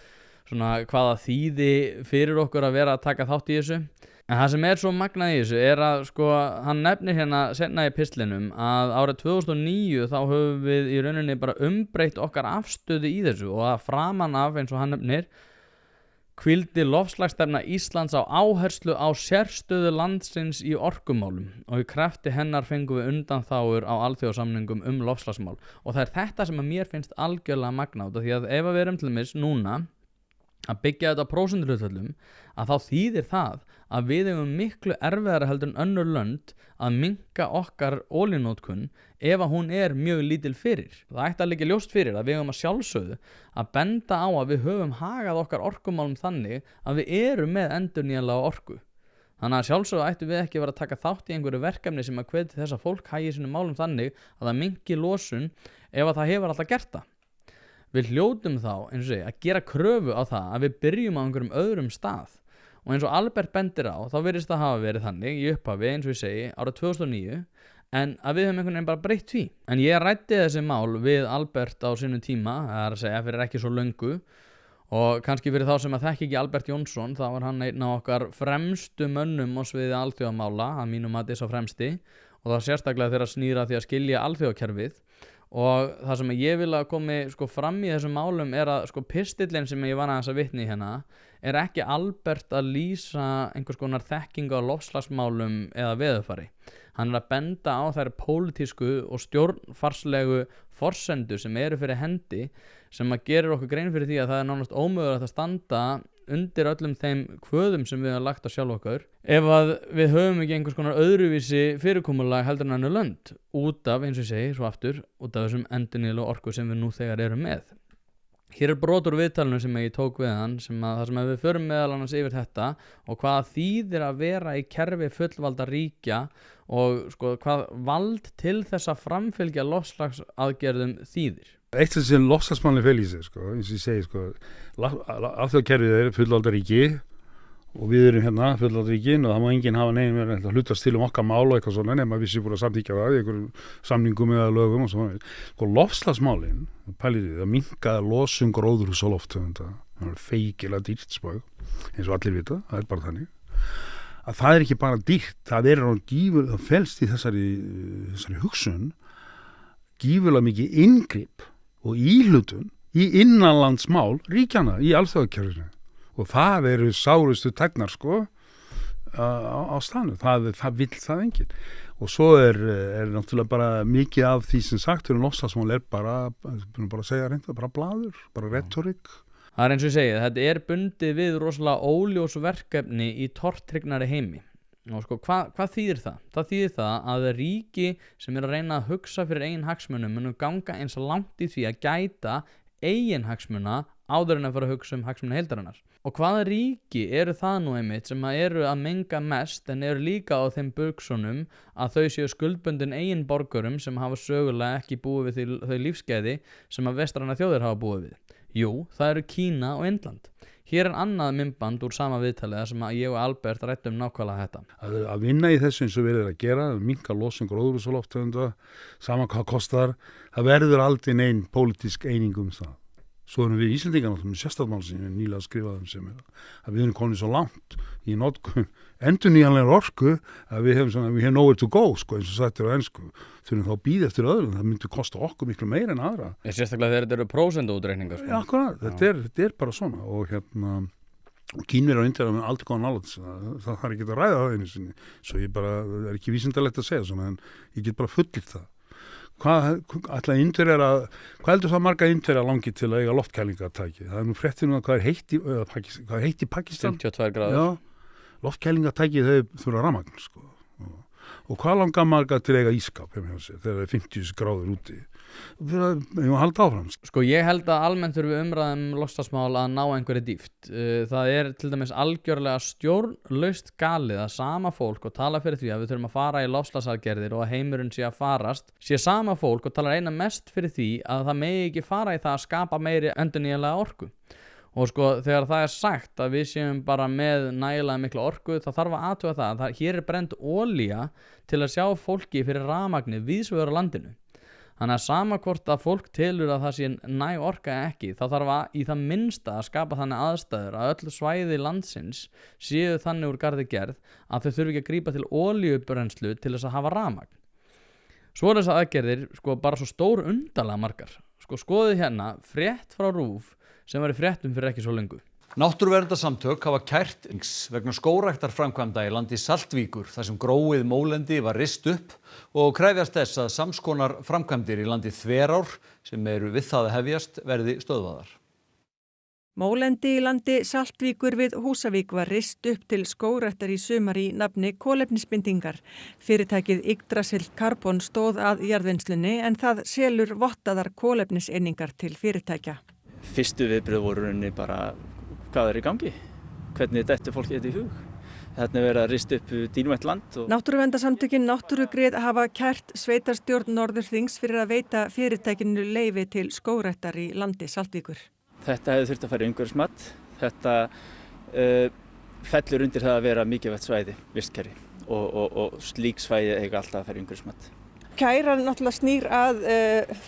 svona hvaða þýði fyrir okkur að vera að taka þátt í þessu. En það sem svo magnað í þessu að hann nefnir seinna í pistlinum að árið 2009 þá höfum við í rauninni bara umbreytt okkar afstöðu í þessu og að framan af, eins og hann nefnir, hvíldi loftslagsstefna Íslands á áherslu á sérstöðu landsins í orkumálum og í krafti hennar fengum við undanþágur á alþjóðasamningum loftslagsmál. Og það þetta sem að mér finnst algjörlega magnað, því að ef við til dæmis núna að byggja þetta á prósentuhlutföllum, að þá þýðir það að við eigum miklu erfiðara heldur en önnur lönd að minnka okkar olíunótkun ef að hún er mjög lítil fyrir. Það ætti að liggja ljóst fyrir að við eigum að sjálfsögðu að benda á að við höfum hagað okkar orkumálum þannig að við erum með endurnýjanlega orku. Þannig að sjálfsögðu ættum við ekki að vera að taka þátt í einhverju verkefni sem að hvetja þess að fólk hagi sínum málum þannig að það minnki losun ef að það hefur alltaf gert það. Við hljótum þá, eins og segja, að gera kröfu á það að við byrjum á einhverjum öðrum stað. Og eins og Albert bendir á, þá virðist það hafa verið þannig í upphafi, eins og ég segi, árið 2009, en að við höfum einhvern veginn bara breytt því. En ég ræddi þessi mál við Albert á sínum tíma, það er að segja, fyrir ekki svo löngu, og kannski fyrir þá sem að þekki ekki Albert Jónsson, þá var hann einn af okkar fremstu mönnum á sviði alþjóðamála, að mínum mati sá fremsti, og það sérstaklega þegar snýr að því að skilja alþjóðakerfið. Og það sem ég vil að komi fram í þessum málum er að pistillinn sem ég var aðeins að vitna í hérna er ekki Albert að lýsa einhvers konar þekkingu á loftslagsmálum eða veðurfari. Hann er að benda á þær pólitísku og stjórnfarslegu forsendur sem eru fyrir hendi sem að gerir okkur grein fyrir því að það er nánast ómögulegt að standa undir öllum þeim kvöðum sem við höfum lagt á sjálf okkur ef að við höfum ekki einhvers konar öðruvísi fyrirkomulag heldur en önnur lönd út af, eins og ég segi, svo aftur, út af þessum endurnýjanlegu orku sem við nú þegar erum með. Hér er brot úr viðtalinu sem ég tók við hann þar sem við förum meðal annars yfir þetta og hvað þýðir að vera í kerfi fullvalda ríkja og hvað vald til þess að framfylgja loftslagsaðgerðum þýðir. Eitt sem loftslagsmálinn fel í sig, eins og ég segi, alþjóðakerfið er fullvalda ríki og við erum hérna fullvalda ríkin og það má enginn hafa neginn verið að hlutast til okkar mál og eitthvað svona nema við séum búin að samþykkja það í einhverjum samningum eða lögum og svona. Loftslagsmálinn, pælið við, að minnka losun gróðurhúsalofttegunda, það er feikilega dýrt eins og allir vita, það er bara þannig. Að það er ekki bara dýrt, það felst í þessari hugsun gífurlega mikið inngrip og íhlutun í innanlandsmál ríkjana í alþjóðakerfinu og það eru sárustu tagnar á staðnum, það vill það enginn og svo er náttúrulega bara mikið af því sem sagt fyrir loftslagsmál er bara að segja reynda, bara blaður, bara retorik. Það er eins og ég segi, þetta er bundið við rosalega óljós verkefni í tortrygnari heimi. Og hvað þýðir það? Það þýðir það að ríki sem er að reyna að hugsa fyrir eigin hagsmunum munum ganga eins langt í því að gæta eigin hagsmuna áður en að fara að hugsa hagsmuna heildarinnar. Og hvaða ríki eru það nú einmitt sem eru að menga mest en eru líka á þeim buxunum að þau séu skuldbundin eigin borgurum sem hafa sögulega ekki búið við þau lífsgæði sem að vestræna þjóðir hafa búið við? Jú, það eru Kína og Indland. Hér er annað myndband úr sama viðtalið sem að ég og Albert ræddum nákvæmlega þetta. Að vinna í þessu eins og við erum að gera, minnka losun gróðurhúsalofttegunda, sama hvað kostar, það verður aldrei nein pólitísk eining það. Svo erum við Íslendingar náttúrulega sérstakmál sem við nýlega skrifaðum sem að við erum komin svo langt í notkun endurnýjanlega orku að við hefum nowhere to go, eins og sættir á ensku. Þurfum þá að bíða eftir öðrum, það myndi kosta okkur miklu meira en aðra. Sérstaklega þegar þetta eru prósentuútreikningar. Já, akkurat, þetta er bara svona og Kínverjar og Indverjar með aldrei góða nálægt, það er ekki að ræða það einu sinni, svo ég bara er ekki vísindalegt að segja svona en ég get bara fullyrt það. Hvað heldur það marga Indverjar langi til að eiga loftkælingatæki? Það er nú fréttin hvað er heitt í Pakistan? 52 gráður. Já, loftkælingatæki þau þurfa rafmagn, Og hvað langar marga til að eiga ískap þegar það er 50 gráður úti? Við erum að halda áfram. Ég held að almennt þurfum umræðum loftslagsmál að ná einhverju dýpt. Það er til dæmis algjörlega stjórnlaust galið að sama fólk og tala fyrir því að við þurfum að fara í loftslagsaðgerðir og að heimurinn sé að farast, sé sama fólk og tala eina mest fyrir því að það megi ekki fara í það að skapa meiri endurnýjanlega orku. Og þegar það er sagt að við séum bara með nægilega mikla orku, það þarf að athuga það að hér er brennd olía til að sjá fólki fyrir rafmagni víðsvegar á landinu. Þannig að sama hvort að fólk telur að það sé næg orka ekki, þá þarf að í það minnsta að skapa þannig aðstæður að öll svæði landsins séu þannig úr garði gerð að þau þurfi ekki að grípa til olíubrennslu til þess að hafa rafmagn. Svo er þessar aðgerðir bara svo stór undarlega margar. Skoðið hérna frétt frá RÚV sem var í fréttum fyrir ekki svo lengu. Náttúruverndarsamtök hafa kært vegna skógræktarframkvæmda í landi Saltvíkur þar sem gróið mólendi var rist upp og krefjast þess að samskonar framkvæmdir í landi Þverár sem eru við það að hefjast verði stöðvaðar. Mólendi í landi Saltvíkur við Húsavík var rist upp til skógræktar í sumar í nafni kolefnisbindingar. Fyrirtækið Yggdrasil Carbon stóð að jarðvinnslunni en það selur vottaðar kolefniseiningar til fyrirtækja. Fyrstu viðbrögð voru rauninni bara hvað er í gangi, hvernig dettur fólki þetta í hug. Þarna verið að rista upp dýrmætt land. Náttúruverndarsamtökin Náttúrugrið hafa kært sveitarstjórn Norðurþings fyrir að veita fyrirtækinu leyfi til skógræktar í landi Saltvíkur. Þetta hefði þurft að fara í umhverfismat. Þetta fellur undir það að vera mikilvægt svæði, vistkerfi og slík svæði eiga alltaf að fara í umhverfismat. Kæran náttúrulega snýr að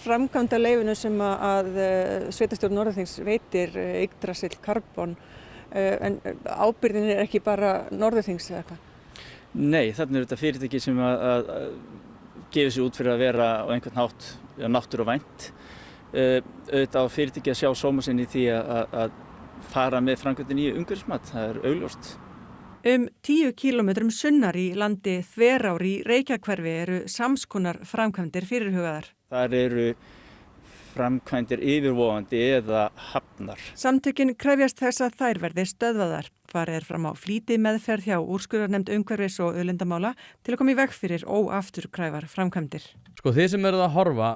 framkvæmda leyfinu sem að sveitarstjórn Norðurþings veitir Yggdrasil Carbon. En ábyrgðin er ekki bara Norðurþings eða hvað? Nei, þarna er þetta fyrirtæki sem að gefa sig út fyrir að vera á einhvern hátt náttúruvænt. Auðvitað á fyrirtæki að sjá sóma sinn í því að fara með framkvæmdin í umhverfismat, það er augljóst. 10 kílómetrum sunnar í landi Þverár í Reykjahverfi eru samskonar framkvæmdir fyrirhugaðar. Það eru framkvæmdir yfirvofandi eða hafnar. Samtökin krefjast þess að þær verði stöðvaðar. Farið fram á flýti meðferð hjá úrskurðarnefnd umhverfis og auðlindamála til að koma í veg fyrir óafturkræfar framkvæmdir. Sko þið sem eruð að horfa,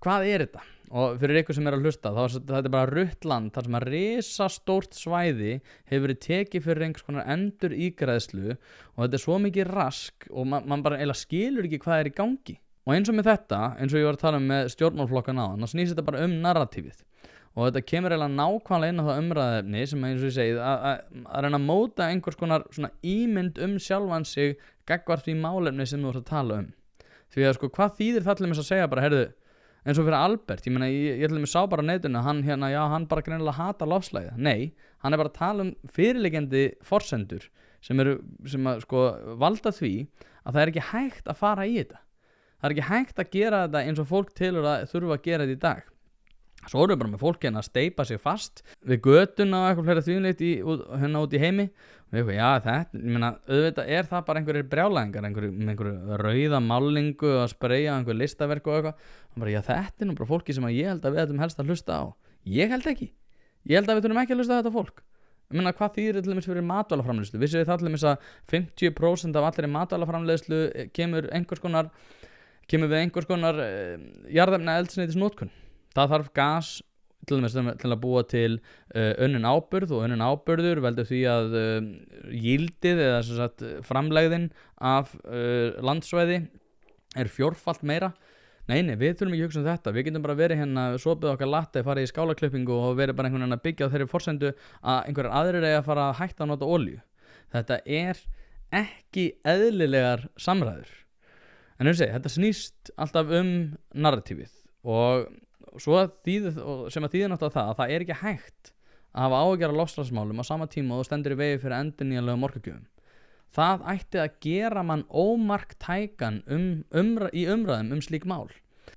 hvað er þetta? Og fyrir ykkur sem er að hlusta, þá þetta er bara rutt land þar sem að risastórt svæði hefur verið tekið fyrir einhvers konar endur ígræðslu og þetta er svo mikið rask og man bara eiginlega skilur ekki hvað er í gangi. Og eins og með þetta, eins og ég var að tala með stjórnmálflokkan áðan, þá snýst þetta bara narratífið. Og þetta kemur eiginlega nákvæmlega inn á það umræðefni sem eins og ég segið að reyna að móta einhvers konar svona ímynd sjálfan sig gagnvart því málefni sem þú ert að tala um. Því að sko hvað þýðir það til að segja bara, heyrðu, eins og fyrir Albert, ég meina ég til að sá bara á netinu, hann bara greinilega hata lofslægið. Nei, hann er bara að tala um fyrirliggjandi forsendur sem að sko valda því að það er ekki hægt að fara í þetta. Það er ekki hægt að gera þetta eins og fólk tilur að þurfa að gera þetta í dag. Svo erum við bara með fólki að steypa sig fast við götuna og eitthvað fleira þvíumleitt hérna út í heimi. Og við eitthvað, þetta, ég meina, auðvitað er það bara einhverjir brjálæðingar, einhverju rauða málingu að spreyja einhver listaverk og eitthvað. Og bara, þetta er nú bara fólki sem ég held að við ættum helst að hlusta á. Ég held ekki. Ég held að við þurfum ekki að hlusta á þetta fólk. Ég meina, hvað þýðir til dæmis fyrir matvælaframleiðslu? Vissið þið það til dæmis að 50% af allri matvælaframleiðslu kemur við einhvers konar jarðefna eldsneytisnotkun. Það þarf gas til að búa til unnin áburð og unnin áburður veldur því að yieldið eða sem sagt framlegðin af landsvæði er 4-falt meira. Nei, við þurfum ekki að hugsa um þetta. Við getum bara verið hérna, sopið okkar latte, farið í skálaklippingu og verið bara einhvern veginn að byggja á þeirri forsendu að einhverjar aðrir eiga að fara að hætta að nota olíu. Þetta er ekki eðlilegar samræður. En þetta snýst alltaf narratífið og svo sem að þýðir náttúrulega það að það er ekki hægt að hafa áhyggjur af loftslagsmálum á sama tíma og þú stendur í vegi fyrir endurnýjanlegum orkugjöfum. Það ætti að gera mann ómarktækan í umræðum slík mál.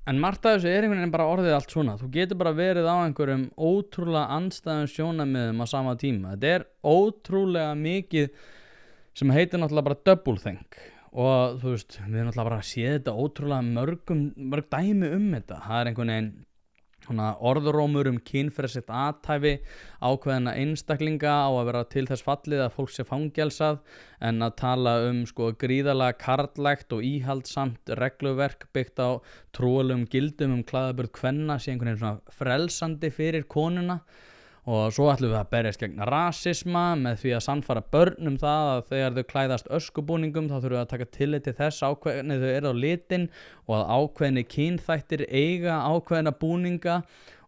En margt af þessu er einhvern veginn bara orðið allt svona. Þú getur bara verið á einhverjum ótrúlega andstæðum sjónarmiðum á sama tíma. Þetta er ótrúlega mikið sem heitir náttúrulega bara doublethink. Og þú veist, við erum náttúrulega bara að sé þetta ótrúlega mörg dæmi þetta. Það er einhvern veginn orðrómur kynferðislegt athæfi ákveðina einstaklinga á að vera til þess fallið að fólk sé fangelsað en að tala sko gríðarlega karllægt og íhaldsamt regluverk byggt á trúalegum gildum klæðaburð kvenna sé einhvern veginn svona frelsandi fyrir konuna. Og svo ætlum við að berjast gegn rasisma með því að sannfara börnum það að þegar þau klæðast öskubúningum þá þurfum við að taka tillit til þess ákveðni þau eru á litin og að ákveðni kynþættir eiga ákveðna búninga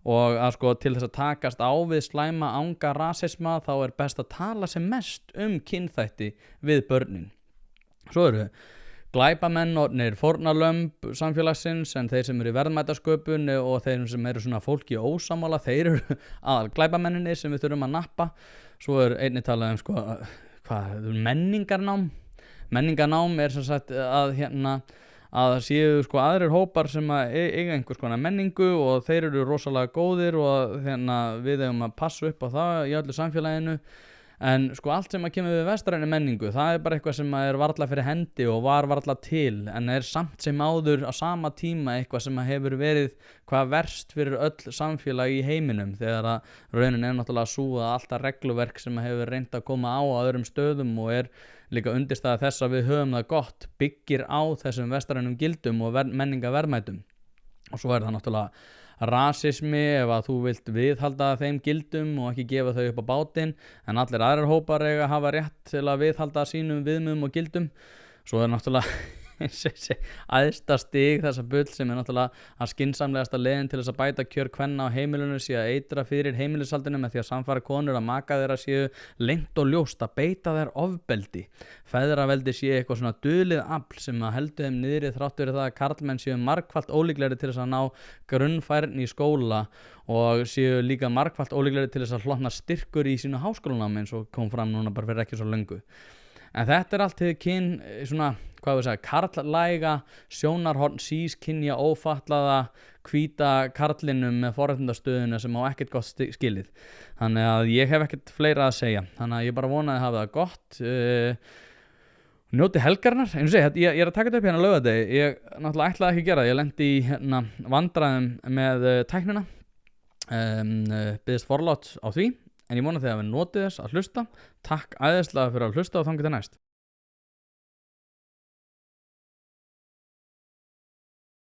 og að sko til þess að takast á við slæma anga rasisma þá er best að tala sem mest kynþætti við börnin. Svo eru glæpamenn og fórnarlömb samfélagsins en þeir sem eru í verðmætasköpun og þeir sem eru svona fólki ósammála þeir eru aðal glæpamenninni sem við þurfum að nappa. Svo er einnig talað sko menningarnám. Menningarnám er sem sagt að séu sko aðrir hópar sem eiga einhvers konar menningu og þeir eru rosalega góðir og við eigum að passa upp á það í öllu samfélaginu. En sko allt sem að kemur við vestrænu menningu, það bara eitthvað sem er varla fyrir hendi og var varla til, en er samt sem áður á sama tíma eitthvað sem hefur verið hvað verst fyrir öll samfélag í heiminum, þegar að raunin er náttúrulega svo að alltaf regluverk sem hefur reynt að koma á öðrum stöðum og er líka undirstaða þess að við höfum það gott, byggir á þessum vestrænum gildum og menningaverðmætum. Og svo það náttúrulega rasismi ef að þú vilt viðhalda þeim gildum og ekki gefa þau upp á bátinn, en allir aðrar hópar eiga að hafa rétt til að viðhalda sínum viðmiðum og gildum. Svo náttúrulega æðsta stig þessa bull sem náttúrulega að skynsamlegasta leiðin til þess að bæta kjör kvenna á heimilinu sé að eitra fyrir heimilishaldinu með því að samfara konur að maka þeirra séu leynt og ljóst að beita þeir ofbeldi. Feðraveldi sé eitthvað svona dulið afl sem að heldur þeim niðri þrátt fyrir það að karlmenn séu margfalt ólíklegri til þess að ná grunnfærni í skóla og séu líka margfalt ólíklegri til þess að hlotna styrkur í sínu háskólanámi eins og kom fram núna bara fyrir ekki svo löngu. En þetta allt til kyn svona, hvað við segja, karlæga sjónarhorn sískynja ófatlaða hvíta karlinum með forréttindastöðuna sem á ekkert gott skilið. Þannig að ég hef ekkert fleira að segja. Þannig að ég bara vona að hafa það gott. Njóti helgarinnar. Eins og segja, ég að taka þetta upp hérna á laugardegi. Ég náttúrulega ætlaði ekki að gera það. Ég lendi í hérna vandræðum með tæknina. Biðst forláts á því. En ég vona þegar við notið þess að hlusta. Takk æðislega fyrir að hlusta og þangað til næst.